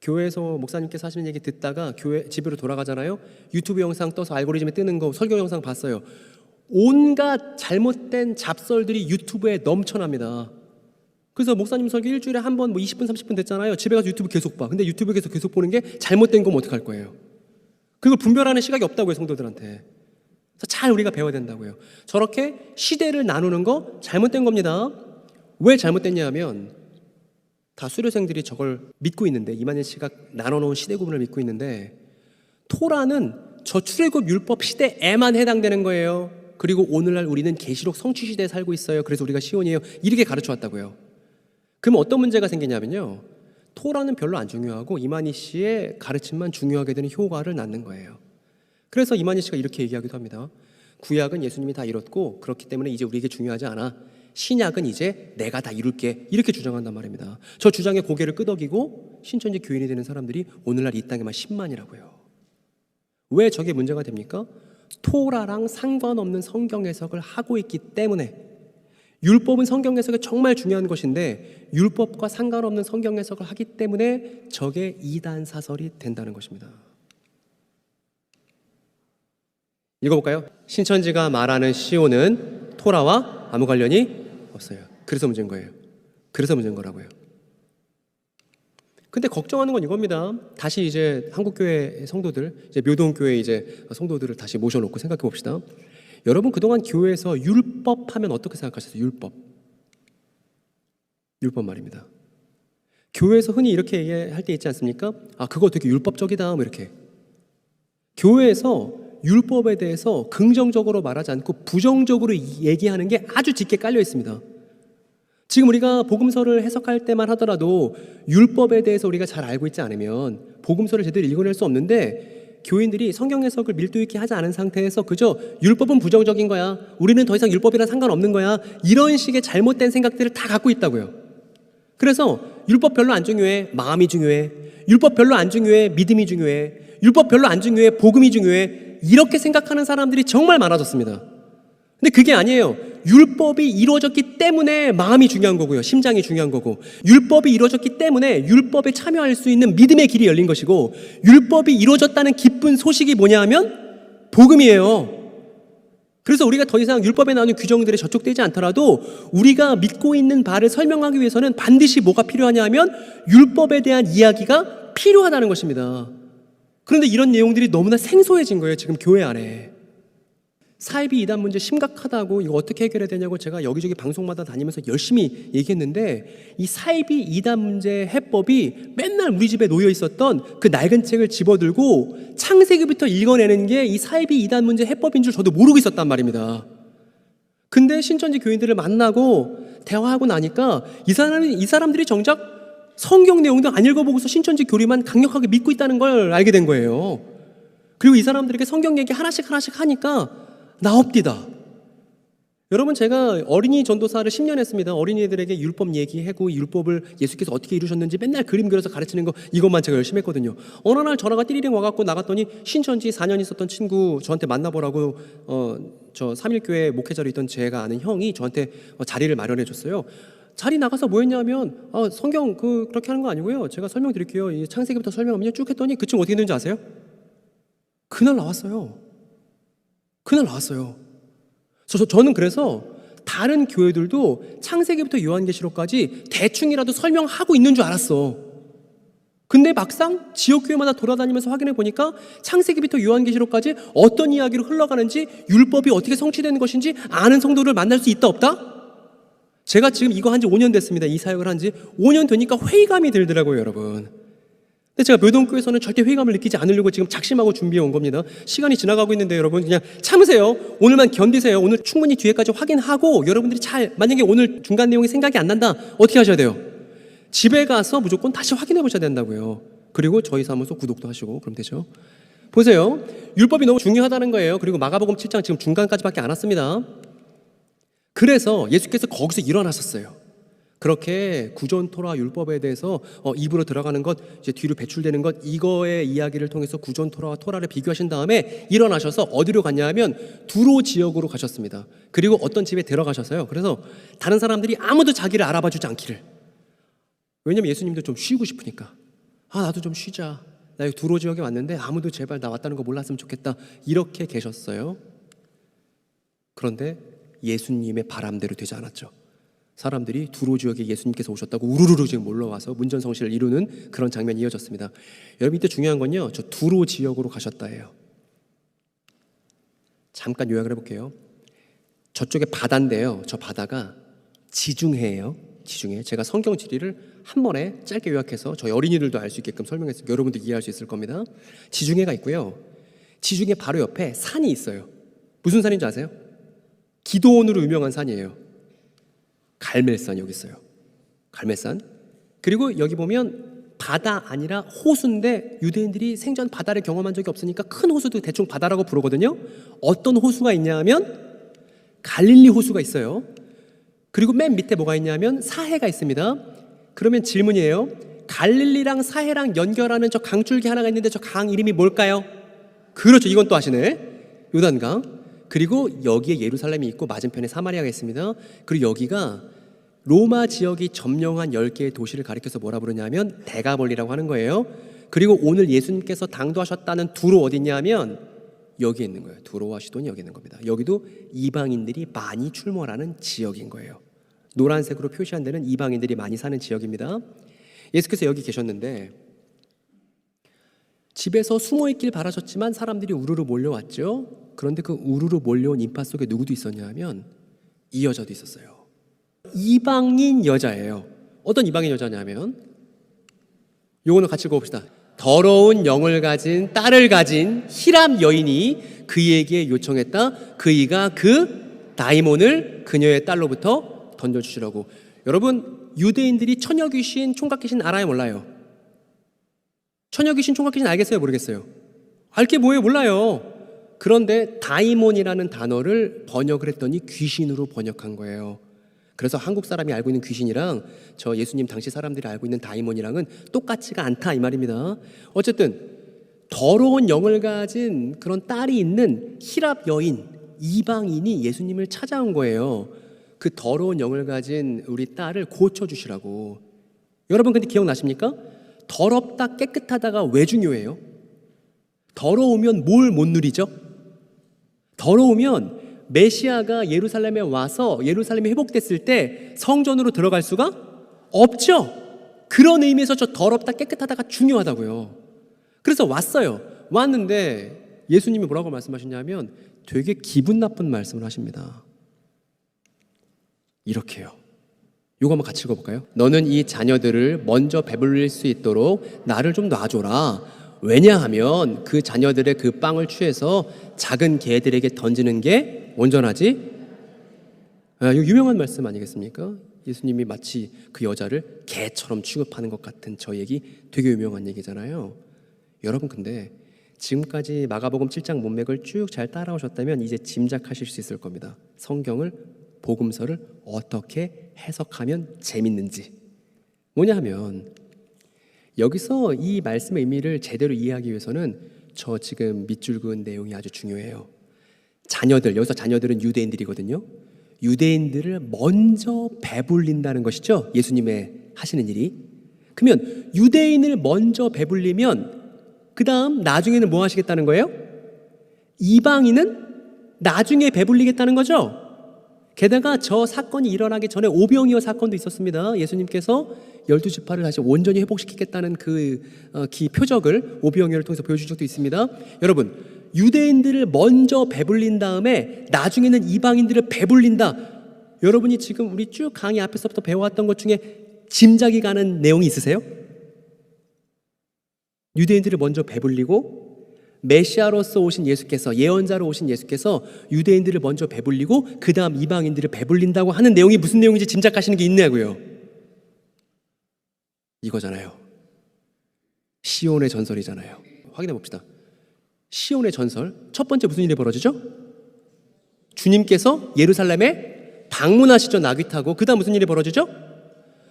교회에서 목사님께서 하시는 얘기 듣다가 교회 집으로 돌아가잖아요. 유튜브 영상 떠서 알고리즘에 뜨는 거 설교 영상 봤어요. 온갖 잘못된 잡설들이 유튜브에 넘쳐납니다. 그래서 목사님 설교 일주일에 한 번 20분 30분 됐잖아요. 집에 가서 유튜브 계속 봐. 근데 유튜브 계속 보는 게 잘못된 거면 어떡할 거예요? 그걸 분별하는 시각이 없다고요. 성도들한테. 그래서 잘 우리가 배워야 된다고요. 저렇게 시대를 나누는 거 잘못된 겁니다. 왜 잘못됐냐 하면 다 수료생들이 저걸 믿고 있는데 이만희 씨가 나눠놓은 시대 구분을 믿고 있는데 토라는 저 출애굽 율법 시대에만 해당되는 거예요. 그리고 오늘날 우리는 계시록 성취 시대에 살고 있어요. 그래서 우리가 시온이에요. 이렇게 가르쳐 왔다고요. 그럼 어떤 문제가 생기냐면요. 토라는 별로 안 중요하고 이만희 씨의 가르침만 중요하게 되는 효과를 낳는 거예요. 그래서 이만희 씨가 이렇게 얘기하기도 합니다. 구약은 예수님이 다 이뤘고 그렇기 때문에 이제 우리에게 중요하지 않아. 신약은 이제 내가 다 이룰게. 이렇게 주장한단 말입니다. 저 주장에 고개를 끄덕이고 신천지 교인이 되는 사람들이 오늘날 이 땅에만 10만이라고요. 왜 저게 문제가 됩니까? 토라랑 상관없는 성경 해석을 하고 있기 때문에. 율법은 성경 해석이 정말 중요한 것인데 율법과 상관없는 성경 해석을 하기 때문에 저게 이단 사설이 된다는 것입니다. 읽어볼까요? 신천지가 말하는 시온은 토라와 아무 관련이 없어요. 그래서 문제인 거예요. 그래서 문제인 거라고요. 근데 걱정하는 건 이겁니다. 다시 이제 한국교회 성도들, 이제 묘동교회 이제 성도들을 다시 모셔놓고 생각해 봅시다. 여러분 그동안 교회에서 율법 하면 어떻게 생각하셨어요? 율법 말입니다. 교회에서 흔히 이렇게 얘기할 때 있지 않습니까? 아 그거 되게 율법적이다 뭐 이렇게. 교회에서 율법에 대해서 긍정적으로 말하지 않고 부정적으로 얘기하는 게 아주 짙게 깔려 있습니다. 지금 우리가 복음서를 해석할 때만 하더라도 율법에 대해서 우리가 잘 알고 있지 않으면 복음서를 제대로 읽어낼 수 없는데 교인들이 성경 해석을 밀도 있게 하지 않은 상태에서 그저 율법은 부정적인 거야. 우리는 더 이상 율법이랑 상관없는 거야. 이런 식의 잘못된 생각들을 다 갖고 있다고요. 그래서 율법 별로 안 중요해. 마음이 중요해. 율법 별로 안 중요해. 믿음이 중요해. 율법 별로 안 중요해. 복음이 중요해. 이렇게 생각하는 사람들이 정말 많아졌습니다. 근데 그게 아니에요. 율법이 이루어졌기 때문에 마음이 중요한 거고요. 심장이 중요한 거고 율법이 이루어졌기 때문에 율법에 참여할 수 있는 믿음의 길이 열린 것이고 율법이 이루어졌다는 기쁜 소식이 뭐냐 하면 복음이에요. 그래서 우리가 더 이상 율법에 나오는 규정들에 저촉되지 않더라도 우리가 믿고 있는 바를 설명하기 위해서는 반드시 뭐가 필요하냐 하면 율법에 대한 이야기가 필요하다는 것입니다. 그런데 이런 내용들이 너무나 생소해진 거예요. 지금 교회 안에. 사이비 이단 문제 심각하다고 이거 어떻게 해결해야 되냐고 제가 여기저기 방송마다 다니면서 열심히 얘기했는데 이 사이비 이단 문제 해법이 맨날 우리 집에 놓여 있었던 그 낡은 책을 집어들고 창세기부터 읽어내는 게 이 사이비 이단 문제 해법인 줄 저도 모르고 있었단 말입니다. 근데 신천지 교인들을 만나고 대화하고 나니까 이 사람들이 정작 성경 내용도 안 읽어보고서 신천지 교리만 강력하게 믿고 있다는 걸 알게 된 거예요. 그리고 이 사람들에게 성경 얘기 하나씩 하니까 나옵디다. 여러분, 제가 어린이 전도사를 10년 했습니다. 어린이들에게 율법 얘기하고 율법을 예수께서 어떻게 이루셨는지 맨날 그림 그려서 가르치는 거 이것만 제가 열심히 했거든요. 어느 날 전화가 띠리링 와갖고 나갔더니 신천지 4년 있었던 친구 저한테 만나보라고 저 3일교회 목회자로 있던 제가 아는 형이 저한테 자리를 마련해 줬어요. 자리 나가서 뭐 했냐면 성경 그렇게 하는 거 아니고요. 제가 설명드릴게요. 이 창세기부터 설명하면요 쭉 했더니 그 친구 어떻게 됐는지 아세요? 그날 나왔어요. 저는 그래서 다른 교회들도 창세기부터 요한계시록까지 대충이라도 설명하고 있는 줄 알았어. 근데 막상 지역교회마다 돌아다니면서 확인해 보니까 창세기부터 요한계시록까지 어떤 이야기로 흘러가는지 율법이 어떻게 성취되는 것인지 아는 성도를 만날 수 있다 없다? 제가 지금 이거 한 지 5년 됐습니다. 이 사역을 한 지 5년 되니까 회의감이 들더라고요, 여러분. 근데 제가 묘동교에서는 절대 회의감을 느끼지 않으려고 지금 작심하고 준비해 온 겁니다. 시간이 지나가고 있는데 여러분 그냥 참으세요. 오늘만 견디세요. 오늘 충분히 뒤에까지 확인하고 여러분들이 만약에 오늘 중간 내용이 생각이 안 난다, 어떻게 하셔야 돼요? 집에 가서 무조건 다시 확인해 보셔야 된다고요. 그리고 저희 사무소 구독도 하시고 그럼 되죠. 보세요. 율법이 너무 중요하다는 거예요. 그리고 마가복음 7장 지금 중간까지밖에 안 왔습니다. 그래서 예수께서 거기서 일어나셨어요. 그렇게 구전 토라 율법에 대해서 입으로 들어가는 것, 이제 뒤로 배출되는 것, 이거의 이야기를 통해서 구전 토라와 토라를 비교하신 다음에 일어나셔서 어디로 갔냐면 두로 지역으로 가셨습니다. 그리고 어떤 집에 들어가셔서요. 그래서 다른 사람들이 아무도 자기를 알아봐 주지 않기를. 왜냐면 예수님도 좀 쉬고 싶으니까. 나도 좀 쉬자. 나 여기 두로 지역에 왔는데 아무도 제발 나 왔다는 거 몰랐으면 좋겠다. 이렇게 계셨어요. 그런데 예수님의 바람대로 되지 않았죠. 사람들이 두로 지역에 예수님께서 오셨다고 우르르 지금 몰려와서 문전성시를 이루는 그런 장면이 이어졌습니다. 여러분, 이때 중요한 건요, 저 두로 지역으로 가셨다예요. 잠깐 요약을 해볼게요. 저쪽에 바다인데요, 저 바다가 지중해예요. 지중해. 제가 성경 지리를 한 번에 짧게 요약해서 저희 어린이들도 알 수 있게끔 설명했어요. 여러분도 이해할 수 있을 겁니다. 지중해가 있고요, 지중해 바로 옆에 산이 있어요. 무슨 산인지 아세요? 기도원으로 유명한 산이에요. 갈멜산 여기 있어요. 갈멜산. 그리고 여기 보면 바다 아니라 호수인데 유대인들이 생전 바다를 경험한 적이 없으니까 큰 호수도 대충 바다라고 부르거든요. 어떤 호수가 있냐 하면 갈릴리 호수가 있어요. 그리고 맨 밑에 뭐가 있냐면 사해가 있습니다. 그러면 질문이에요. 갈릴리랑 사해랑 연결하는 저 강줄기 하나가 있는데 저 강 이름이 뭘까요? 그렇죠. 이건 또 아시네. 요단강. 그리고 여기에 예루살렘이 있고 맞은편에 사마리아가 있습니다. 그리고 여기가 로마 지역이 점령한 10개의 도시를 가리켜서 뭐라 부르냐면 데가볼리라고 하는 거예요. 그리고 오늘 예수님께서 당도하셨다는 두로 어디냐면 여기 있는 거예요. 두로와 시돈이 여기 있는 겁니다. 여기도 이방인들이 많이 출몰하는 지역인 거예요. 노란색으로 표시한 데는 이방인들이 많이 사는 지역입니다. 예수께서 여기 계셨는데 집에서 숨어있길 바라셨지만 사람들이 우르르 몰려왔죠. 그런데 그 우르르 몰려온 인파 속에 누구도 있었냐 하면 이 여자도 있었어요. 이방인 여자예요. 어떤 이방인 여자냐면 요거는 같이 읽어봅시다. 더러운 영을 가진 딸을 가진 히람 여인이 그에게 요청했다. 그이가 그 다이몬을 그녀의 딸로부터 던져주시라고. 여러분, 유대인들이 처녀귀신, 총각귀신 알아요, 몰라요? 처녀귀신, 총각귀신 알겠어요, 모르겠어요? 알게 뭐예요? 몰라요. 그런데 다이몬이라는 단어를 번역을 했더니 귀신으로 번역한 거예요. 그래서 한국 사람이 알고 있는 귀신이랑 저 예수님 당시 사람들이 알고 있는 다이몬이랑은 똑같지가 않다 이 말입니다. 어쨌든 더러운 영을 가진 그런 딸이 있는 히랍 여인, 이방인이 예수님을 찾아온 거예요. 그 더러운 영을 가진 우리 딸을 고쳐주시라고. 여러분 근데 기억나십니까? 더럽다 깨끗하다가 왜 중요해요? 더러우면 뭘 못 누리죠? 더러우면 메시아가 예루살렘에 와서 예루살렘이 회복됐을 때 성전으로 들어갈 수가 없죠. 그런 의미에서 저 더럽다 깨끗하다가 중요하다고요. 그래서 왔어요. 왔는데 예수님이 뭐라고 말씀하셨냐면 되게 기분 나쁜 말씀을 하십니다. 이렇게요. 요거 한번 같이 읽어볼까요? 너는 이 자녀들을 먼저 배불릴 수 있도록 나를 좀 놔줘라. 왜냐하면 그 자녀들의 그 빵을 취해서 작은 개들에게 던지는 게 온전하지? 이거 유명한 말씀 아니겠습니까? 예수님이 마치 그 여자를 개처럼 취급하는 것 같은 저 얘기, 되게 유명한 얘기잖아요. 여러분, 근데 지금까지 마가복음 7장 문맥을 쭉 잘 따라오셨다면 이제 짐작하실 수 있을 겁니다. 성경을, 복음서를 어떻게 해석하면 재밌는지. 뭐냐 하면 여기서 이 말씀의 의미를 제대로 이해하기 위해서는 저 지금 밑줄 그은 내용이 아주 중요해요. 자녀들, 여기서 자녀들은 유대인들이거든요. 유대인들을 먼저 배불린다는 것이죠, 예수님의 하시는 일이. 그러면 유대인을 먼저 배불리면 그 다음 나중에는 뭐 하시겠다는 거예요? 이방인은 나중에 배불리겠다는 거죠. 게다가 저 사건이 일어나기 전에 오병이어 사건도 있었습니다. 예수님께서 12지파를 다시 온전히 회복시키겠다는 그 표적을 오병이어를 통해서 보여준 적도 있습니다. 여러분, 유대인들을 먼저 배불린 다음에 나중에는 이방인들을 배불린다. 여러분이 지금 우리 쭉 강의 앞에서부터 배워왔던 것 중에 짐작이 가는 내용이 있으세요? 유대인들을 먼저 배불리고 메시아로서 오신 예수께서, 예언자로 오신 예수께서 유대인들을 먼저 배불리고 그 다음 이방인들을 배불린다고 하는 내용이 무슨 내용인지 짐작하시는 게 있냐고요. 이거잖아요. 시온의 전설이잖아요. 확인해 봅시다. 시온의 전설, 첫 번째 무슨 일이 벌어지죠? 주님께서 예루살렘에 방문하시죠, 나귀 타고. 그 다음 무슨 일이 벌어지죠?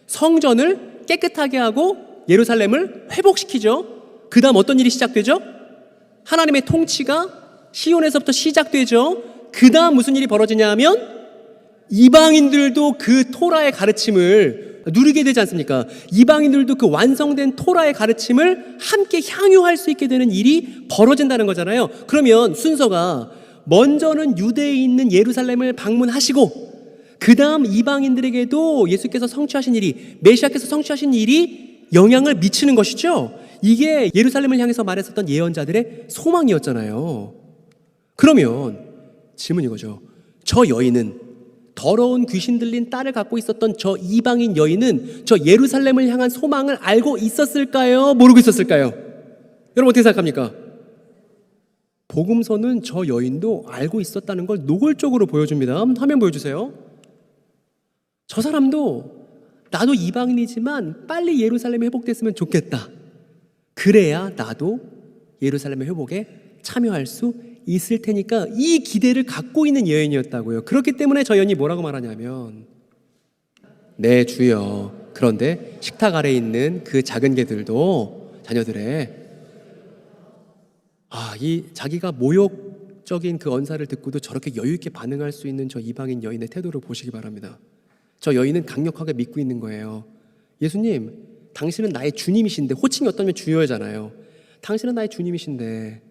성전을 깨끗하게 하고 예루살렘을 회복시키죠. 그 다음 어떤 일이 시작되죠? 하나님의 통치가 시온에서부터 시작되죠. 그 다음 무슨 일이 벌어지냐 하면 이방인들도 그 토라의 가르침을 누리게 되지 않습니까? 이방인들도 그 완성된 토라의 가르침을 함께 향유할 수 있게 되는 일이 벌어진다는 거잖아요. 그러면 순서가 먼저는 유대에 있는 예루살렘을 방문하시고 그 다음 이방인들에게도 예수께서 성취하신 일이, 메시아께서 성취하신 일이 영향을 미치는 것이죠. 이게 예루살렘을 향해서 말했었던 예언자들의 소망이었잖아요. 그러면 질문이 이거죠. 저 여인은, 더러운 귀신 들린 딸을 갖고 있었던 저 이방인 여인은 저 예루살렘을 향한 소망을 알고 있었을까요? 모르고 있었을까요? 여러분 어떻게 생각합니까? 복음서는 저 여인도 알고 있었다는 걸 노골적으로 보여줍니다. 화면 보여주세요. 저 사람도 나도 이방인이지만 빨리 예루살렘이 회복됐으면 좋겠다. 그래야 나도 예루살렘의 회복에 참여할 수 있을 테니까 이 기대를 갖고 있는 여인이었다고요. 그렇기 때문에 저 여인이 뭐라고 말하냐면 네 주여, 그런데 식탁 아래에 있는 그 작은 개들도 자녀들의 이 자기가 모욕적인 그 언사를 듣고도 저렇게 여유 있게 반응할 수 있는 저 이방인 여인의 태도를 보시기 바랍니다. 저 여인은 강력하게 믿고 있는 거예요. 예수님, 당신은 나의 주님이신데, 호칭이 어떠면 주여잖아요. 당신은 나의 주님이신데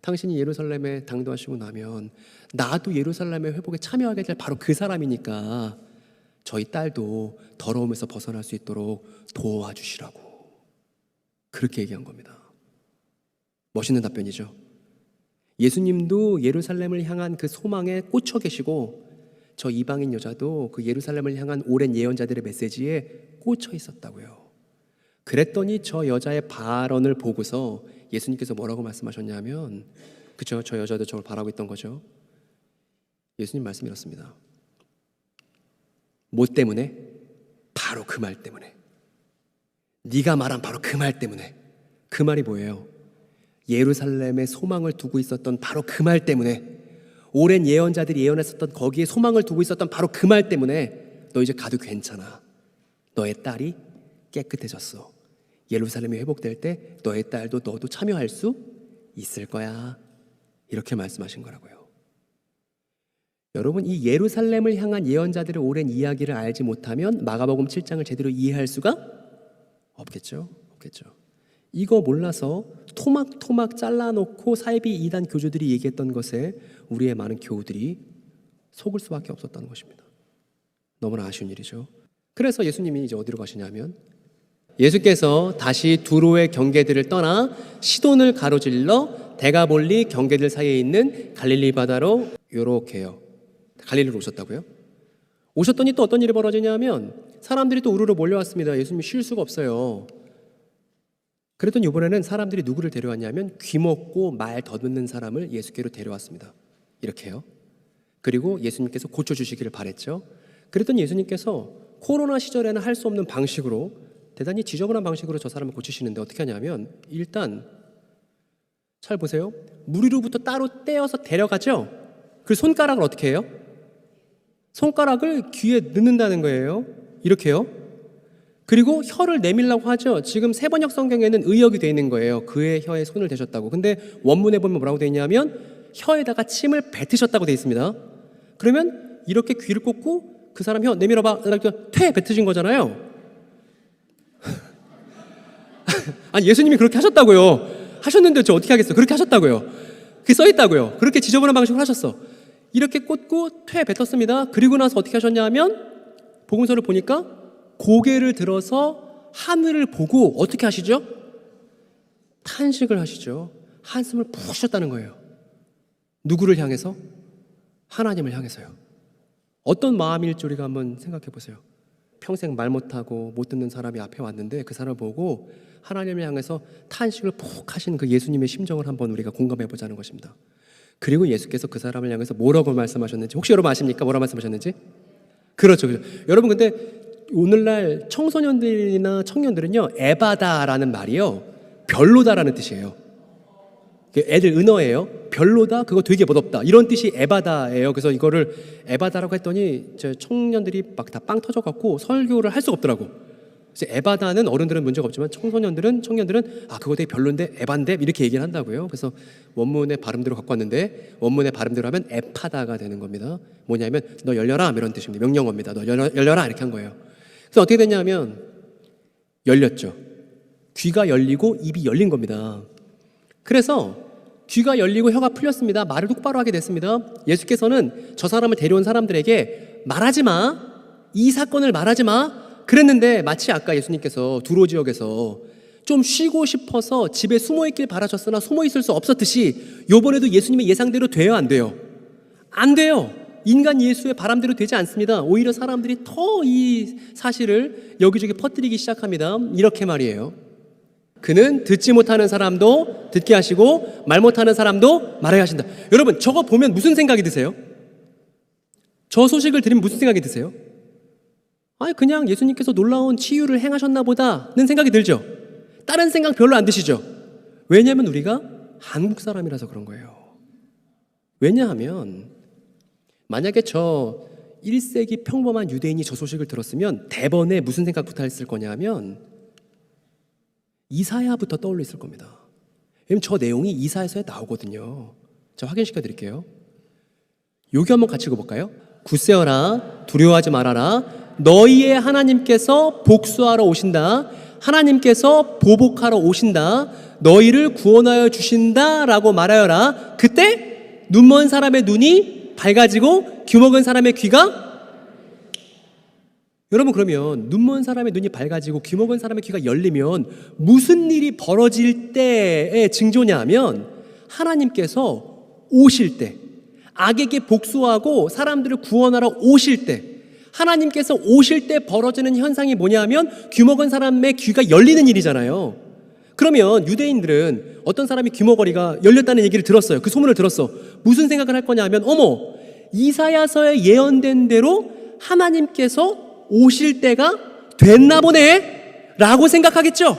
당신이 예루살렘에 당도하시고 나면 나도 예루살렘의 회복에 참여하게 될 바로 그 사람이니까 저희 딸도 더러움에서 벗어날 수 있도록 도와주시라고 그렇게 얘기한 겁니다. 멋있는 답변이죠. 예수님도 예루살렘을 향한 그 소망에 꽂혀 계시고 저 이방인 여자도 그 예루살렘을 향한 오랜 예언자들의 메시지에 꽂혀 있었다고요. 그랬더니 저 여자의 발언을 보고서 예수님께서 뭐라고 말씀하셨냐면, 그죠? 저 여자도 저를 바라고 있던 거죠. 예수님 말씀이 이렇습니다. 뭐 때문에? 바로 그 말 때문에. 네가 말한 바로 그 말 때문에. 그 말이 뭐예요? 예루살렘에 소망을 두고 있었던 바로 그 말 때문에, 오랜 예언자들이 예언했었던 거기에 소망을 두고 있었던 바로 그 말 때문에 너 이제 가도 괜찮아. 너의 딸이 깨끗해졌어. 예루살렘이 회복될 때 너의 딸도 너도 참여할 수 있을 거야. 이렇게 말씀하신 거라고요. 여러분, 이 예루살렘을 향한 예언자들의 오랜 이야기를 알지 못하면 마가복음 7장을 제대로 이해할 수가 없겠죠. 이거 몰라서 토막토막 잘라놓고 사이비 이단 교주들이 얘기했던 것에 우리의 많은 교우들이 속을 수밖에 없었다는 것입니다. 너무나 아쉬운 일이죠. 그래서 예수님이 이제 어디로 가시냐면, 예수께서 다시 두로의 경계들을 떠나 시돈을 가로질러 대가볼리 경계들 사이에 있는 갈릴리 바다로 요렇게요. 갈릴리로 오셨다고요? 오셨더니 또 어떤 일이 벌어지냐면 사람들이 또 우르르 몰려왔습니다. 예수님이 쉴 수가 없어요. 그랬더니 이번에는 사람들이 누구를 데려왔냐면 귀먹고 말 더듬는 사람을 예수께로 데려왔습니다. 이렇게요. 그리고 예수님께서 고쳐주시기를 바랬죠. 그랬더니 예수님께서 코로나 시절에는 할 수 없는 방식으로 대단히 지저분한 방식으로 저 사람을 고치시는데 어떻게 하냐면 일단 잘 보세요. 물 위로부터 따로 떼어서 데려가죠. 그 손가락을 어떻게 해요? 손가락을 귀에 넣는다는 거예요. 이렇게요. 그리고 혀를 내밀라고 하죠. 지금 세번역 성경에는 의역이 되어 있는 거예요. 그의 혀에 손을 대셨다고. 근데 원문에 보면 뭐라고 되어 있냐면 혀에다가 침을 뱉으셨다고 되어 있습니다. 그러면 이렇게 귀를 꽂고 그 사람 혀 내밀어봐. 이렇게 퇴 뱉으신 거잖아요. 아니 예수님이 그렇게 하셨다고요. 하셨는데 저 어떻게 하겠어요? 그렇게 하셨다고요. 그게 써있다고요. 그렇게 지저분한 방식으로 하셨어. 이렇게 꽂고 퇴 뱉었습니다. 그리고 나서 어떻게 하셨냐 하면 복음서를 보니까 고개를 들어서 하늘을 보고 어떻게 하시죠? 탄식을 하시죠. 한숨을 푹 쉬었다는 거예요. 누구를 향해서? 하나님을 향해서요. 어떤 마음일지 우리가 한번 생각해 보세요. 평생 말 못하고 못 듣는 사람이 앞에 왔는데 그 사람을 보고 하나님을 향해서 탄식을 푹 하신 그 예수님의 심정을 한번 우리가 공감해 보자는 것입니다. 그리고 예수께서 그 사람을 향해서 뭐라고 말씀하셨는지 혹시 여러분 아십니까? 뭐라고 말씀하셨는지? 그렇죠. 여러분 근데 오늘날 청소년들이나 청년들은요 에바다라는 말이요 별로다라는 뜻이에요. 애들 은어예요. 별로다 그거 되게 멋없다 이런 뜻이 에바다예요. 그래서 이거를 에바다라고 했더니 저 청년들이 막 다 빵 터져갖고 설교를 할 수가 없더라고. 그래서 에바다는 어른들은 문제가 없지만 청년들은 아 그거 되게 별론데 에반데 이렇게 얘기를 한다고요. 그래서 원문의 발음대로 갖고 왔는데 원문의 발음대로 하면 에파다가 되는 겁니다. 뭐냐면 너 열려라 이런 뜻입니다. 명령어입니다. 너 열려라 이렇게 한 거예요. 그래서 어떻게 됐냐면 열렸죠. 귀가 열리고 입이 열린 겁니다. 그래서 귀가 열리고 혀가 풀렸습니다. 말을 똑바로 하게 됐습니다. 예수께서는 저 사람을 데려온 사람들에게 말하지 마. 이 사건을 말하지 마. 그랬는데 마치 아까 예수님께서 두로 지역에서 좀 쉬고 싶어서 집에 숨어 있길 바라셨으나 숨어 있을 수 없었듯이 이번에도 예수님의 예상대로 돼요, 안 돼요? 안 돼요. 인간 예수의 바람대로 되지 않습니다. 오히려 사람들이 더 이 사실을 여기저기 퍼뜨리기 시작합니다. 이렇게 말이에요. 그는 듣지 못하는 사람도 듣게 하시고 말 못하는 사람도 말하게 하신다. 여러분 저거 보면 무슨 생각이 드세요? 저 소식을 들으면 무슨 생각이 드세요? 아니 그냥 예수님께서 놀라운 치유를 행하셨나 보다는 생각이 들죠. 다른 생각 별로 안 드시죠. 왜냐하면 우리가 한국 사람이라서 그런 거예요. 왜냐하면 만약에 저 1세기 평범한 유대인이 저 소식을 들었으면 대번에 무슨 생각부터 했을 거냐면 이사야부터 떠올려 있을 겁니다. 왜냐면 저 내용이 이사야서에 나오거든요. 자, 확인시켜 드릴게요. 여기 한번 같이 읽어볼까요? 굳세어라 두려워하지 말아라 너희의 하나님께서 복수하러 오신다. 하나님께서 보복하러 오신다. 너희를 구원하여 주신다 라고 말하여라. 그때 눈먼 사람의 눈이 밝아지고 귀먹은 사람의 귀가 여러분 그러면 눈먼 사람의 눈이 밝아지고 귀먹은 사람의 귀가 열리면 무슨 일이 벌어질 때의 징조냐 하면 하나님께서 오실 때 악에게 복수하고 사람들을 구원하러 오실 때 하나님께서 오실 때 벌어지는 현상이 뭐냐 하면 귀먹은 사람의 귀가 열리는 일이잖아요. 그러면 유대인들은 어떤 사람이 귀머거리가 열렸다는 얘기를 들었어요. 그 소문을 들었어. 무슨 생각을 할 거냐 하면 어머 이사야서에 예언된 대로 하나님께서 오실 때가 됐나 보네 라고 생각하겠죠.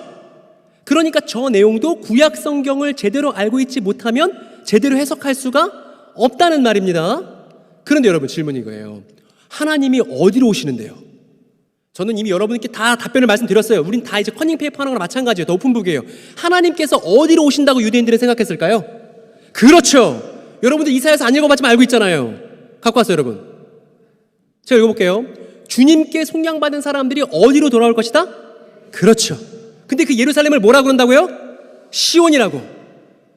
그러니까 저 내용도 구약 성경을 제대로 알고 있지 못하면 제대로 해석할 수가 없다는 말입니다. 그런데 여러분 질문이 이거예요. 하나님이 어디로 오시는데요? 저는 이미 여러분께 다 답변을 말씀드렸어요. 우린 다 이제 커닝 페이퍼 하는 거랑 마찬가지예요. 더 오픈북이에요. 하나님께서 어디로 오신다고 유대인들은 생각했을까요? 그렇죠. 여러분들 이사야서 안 읽어봤지만 알고 있잖아요. 갖고 왔어요 여러분. 제가 읽어볼게요. 주님께 속량받은 사람들이 어디로 돌아올 것이다? 그렇죠. 근데 그 예루살렘을 뭐라 그런다고요? 시온이라고.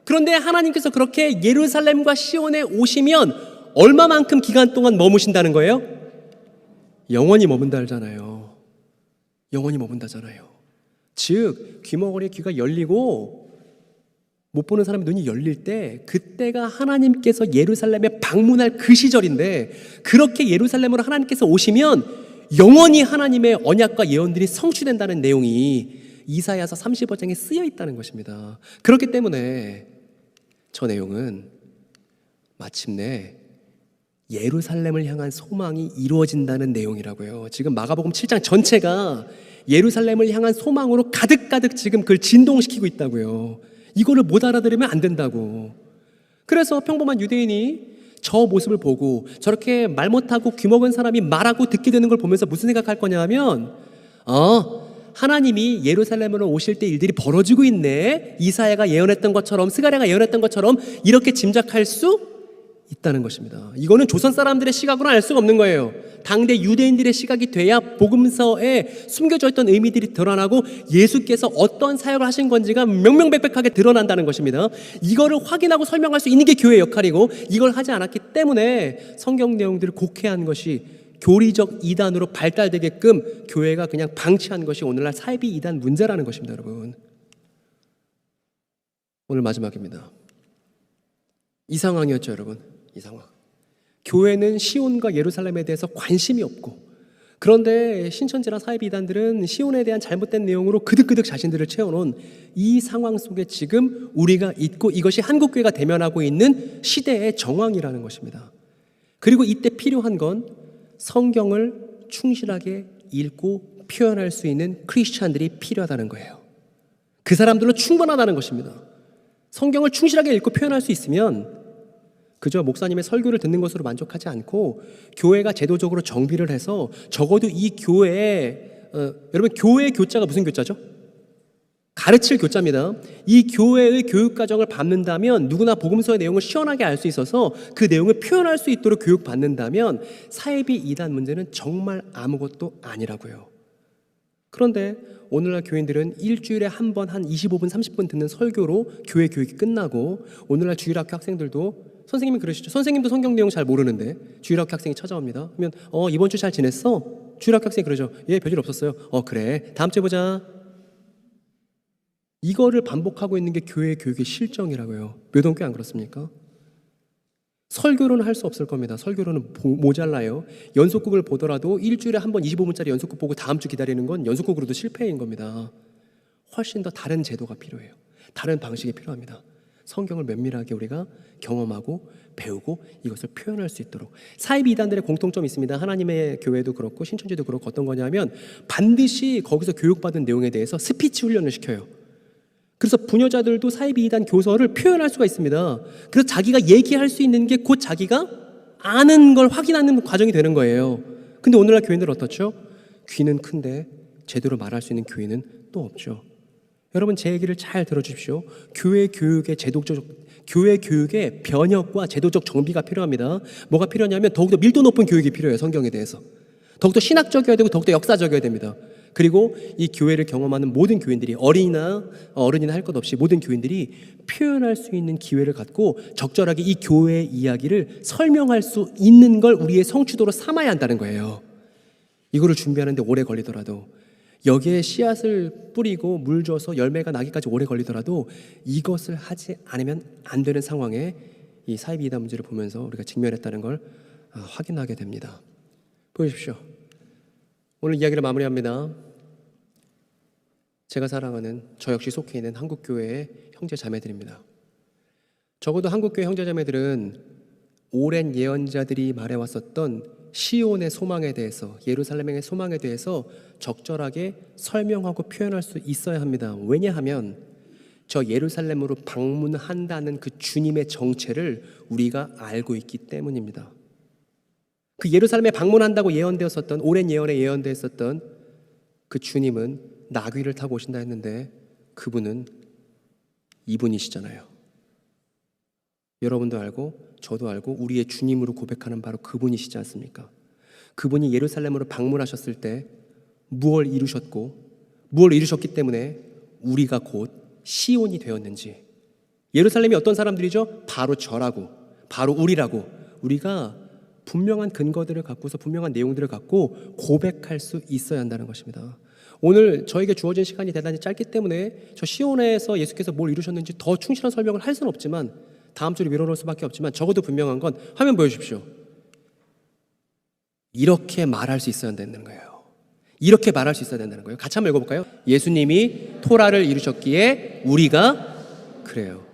그런데 하나님께서 그렇게 예루살렘과 시온에 오시면 얼마만큼 기간 동안 머무신다는 거예요? 영원히 머문다잖아요. 영원히 머문다잖아요. 즉 귀머거리에 귀가 열리고 못 보는 사람의 눈이 열릴 때 그때가 하나님께서 예루살렘에 방문할 그 시절인데, 그렇게 예루살렘으로 하나님께서 오시면 영원히 하나님의 언약과 예언들이 성취된다는 내용이 이사야서 35장에 쓰여 있다는 것입니다. 그렇기 때문에 저 내용은 마침내 예루살렘을 향한 소망이 이루어진다는 내용이라고요. 지금 마가복음 7장 전체가 예루살렘을 향한 소망으로 가득가득 지금 그걸 진동시키고 있다고요. 이거를 못 알아들으면 안 된다고. 그래서 평범한 유대인이 저 모습을 보고 저렇게 말 못하고 귀먹은 사람이 말하고 듣게 되는 걸 보면서 무슨 생각할 거냐 하면, 하나님이 예루살렘으로 오실 때 일들이 벌어지고 있네, 이사야가 예언했던 것처럼, 스가랴가 예언했던 것처럼 이렇게 짐작할 수 있다는 것입니다. 이거는 조선 사람들의 시각으로는 알 수가 없는 거예요. 당대 유대인들의 시각이 돼야 복음서에 숨겨져 있던 의미들이 드러나고 예수께서 어떤 사역을 하신 건지가 명명백백하게 드러난다는 것입니다. 이거를 확인하고 설명할 수 있는 게 교회의 역할이고, 이걸 하지 않았기 때문에 성경 내용들을 곡해한 것이 교리적 이단으로 발달되게끔 교회가 그냥 방치한 것이 오늘날 사이비 이단 문제라는 것입니다. 여러분, 오늘 마지막입니다. 이 상황이었죠, 여러분. 이 상황. 교회는 시온과 예루살렘에 대해서 관심이 없고, 그런데 신천지나 사이비 이단들은 시온에 대한 잘못된 내용으로 그득그득 자신들을 채워놓은 이 상황 속에 지금 우리가 있고, 이것이 한국교회가 대면하고 있는 시대의 정황이라는 것입니다. 그리고 이때 필요한 건 성경을 충실하게 읽고 표현할 수 있는 크리스찬들이 필요하다는 거예요. 그 사람들로 충분하다는 것입니다. 성경을 충실하게 읽고 표현할 수 있으면 그저 목사님의 설교를 듣는 것으로 만족하지 않고, 교회가 제도적으로 정비를 해서 적어도 이 교회에, 여러분, 교회의 교자가 무슨 교자죠? 가르칠 교자입니다. 이 교회의 교육과정을 밟는다면, 누구나 복음서의 내용을 시원하게 알 수 있어서 그 내용을 표현할 수 있도록 교육받는다면 사이비 이단 문제는 정말 아무것도 아니라고요. 그런데 오늘날 교인들은 일주일에 한 번 한 25분 30분 듣는 설교로 교회 교육이 끝나고, 오늘날 주일학교 학생들도, 선생님이 그러시죠. 선생님도 성경 내용 잘 모르는데 주일학교 학생이 찾아옵니다. 그러면 이번 주 잘 지냈어? 주일학교 학생이 그러죠. 예, 별일 없었어요. 그래, 다음 주에 보자. 이거를 반복하고 있는 게 교회 교육의 실정이라고요. 묘동교회 안 그렇습니까? 설교로는 할 수 없을 겁니다. 설교로는 모자라요. 연속극을 보더라도 일주일에 한 번 25분짜리 연속극 보고 다음 주 기다리는 건 연속극으로도 실패인 겁니다. 훨씬 더 다른 제도가 필요해요. 다른 방식이 필요합니다. 성경을 면밀하게 우리가 경험하고 배우고 이것을 표현할 수 있도록. 사이비 이단들의 공통점이 있습니다. 하나님의 교회도 그렇고 신천지도 그렇고 어떤 거냐면, 반드시 거기서 교육받은 내용에 대해서 스피치 훈련을 시켜요. 그래서 부녀자들도 사이비 이단 교서를 표현할 수가 있습니다. 그래서 자기가 얘기할 수 있는 게 곧 자기가 아는 걸 확인하는 과정이 되는 거예요. 근데 오늘날 교인들은 어떻죠? 귀는 큰데 제대로 말할 수 있는 교인은 또 없죠. 여러분, 제 얘기를 잘 들어주십시오. 교회 교육의 변혁과 제도적 정비가 필요합니다. 뭐가 필요하냐면 더욱더 밀도 높은 교육이 필요해요. 성경에 대해서 더욱더 신학적이어야 되고 더욱더 역사적이어야 됩니다. 그리고 이 교회를 경험하는 모든 교인들이, 어린이나 할 것 없이 모든 교인들이 표현할 수 있는 기회를 갖고 적절하게 이 교회의 이야기를 설명할 수 있는 걸 우리의 성취도로 삼아야 한다는 거예요. 이거를 준비하는데 오래 걸리더라도, 여기에 씨앗을 뿌리고 물 줘서 열매가 나기까지 오래 걸리더라도 이것을 하지 않으면 안 되는 상황에 이 사이비 이단 문제를 보면서 우리가 직면했다는 걸 확인하게 됩니다. 보십시오. 오늘 이야기를 마무리합니다. 제가 사랑하는, 저 역시 속해 있는 한국교회의 형제 자매들입니다. 적어도 한국교회 형제 자매들은 오랜 예언자들이 말해왔었던 시온의 소망에 대해서, 예루살렘의 소망에 대해서 적절하게 설명하고 표현할 수 있어야 합니다. 왜냐하면 저 예루살렘으로 방문한다는 그 주님의 정체를 우리가 알고 있기 때문입니다. 그 예루살렘에 방문한다고 예언되었었던, 오랜 예언에 예언되었었던 그 주님은 나귀를 타고 오신다 했는데 그분은 이분이시잖아요. 여러분도 알고 저도 알고 우리의 주님으로 고백하는 바로 그분이시지 않습니까? 그분이 예루살렘으로 방문하셨을 때 무엇을 이루셨고, 무엇을 이루셨기 때문에 우리가 곧 시온이 되었는지. 예루살렘이 어떤 사람들이죠? 바로 저라고, 바로 우리라고. 우리가 분명한 근거들을 갖고서, 분명한 내용들을 갖고 고백할 수 있어야 한다는 것입니다. 오늘 저에게 주어진 시간이 대단히 짧기 때문에 저 시온에서 예수께서 뭘 이루셨는지 더 충실한 설명을 할 수는 없지만, 다음 주로 미뤄놓을 수밖에 없지만, 적어도 분명한 건, 화면 보여주십시오. 이렇게 말할 수 있어야 된다는 거예요. 이렇게 말할 수 있어야 된다는 거예요. 같이 한번 읽어볼까요? 예수님이 토라를 이루셨기에 우리가 그래요.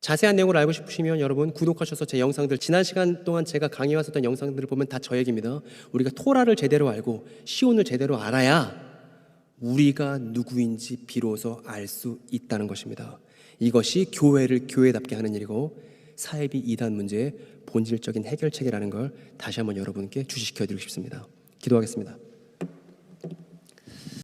자세한 내용을 알고 싶으시면 여러분 구독하셔서 제 영상들, 지난 시간 동안 제가 강의했었던 영상들을 보면 다 저 얘기입니다. 우리가 토라를 제대로 알고 시온을 제대로 알아야 우리가 누구인지 비로소 알 수 있다는 것입니다. 이것이 교회를 교회답게 하는 일이고 사회비 이단 문제의 본질적인 해결책이라는 걸 다시 한번 여러분께 주시시켜 드리고 싶습니다. 기도하겠습니다.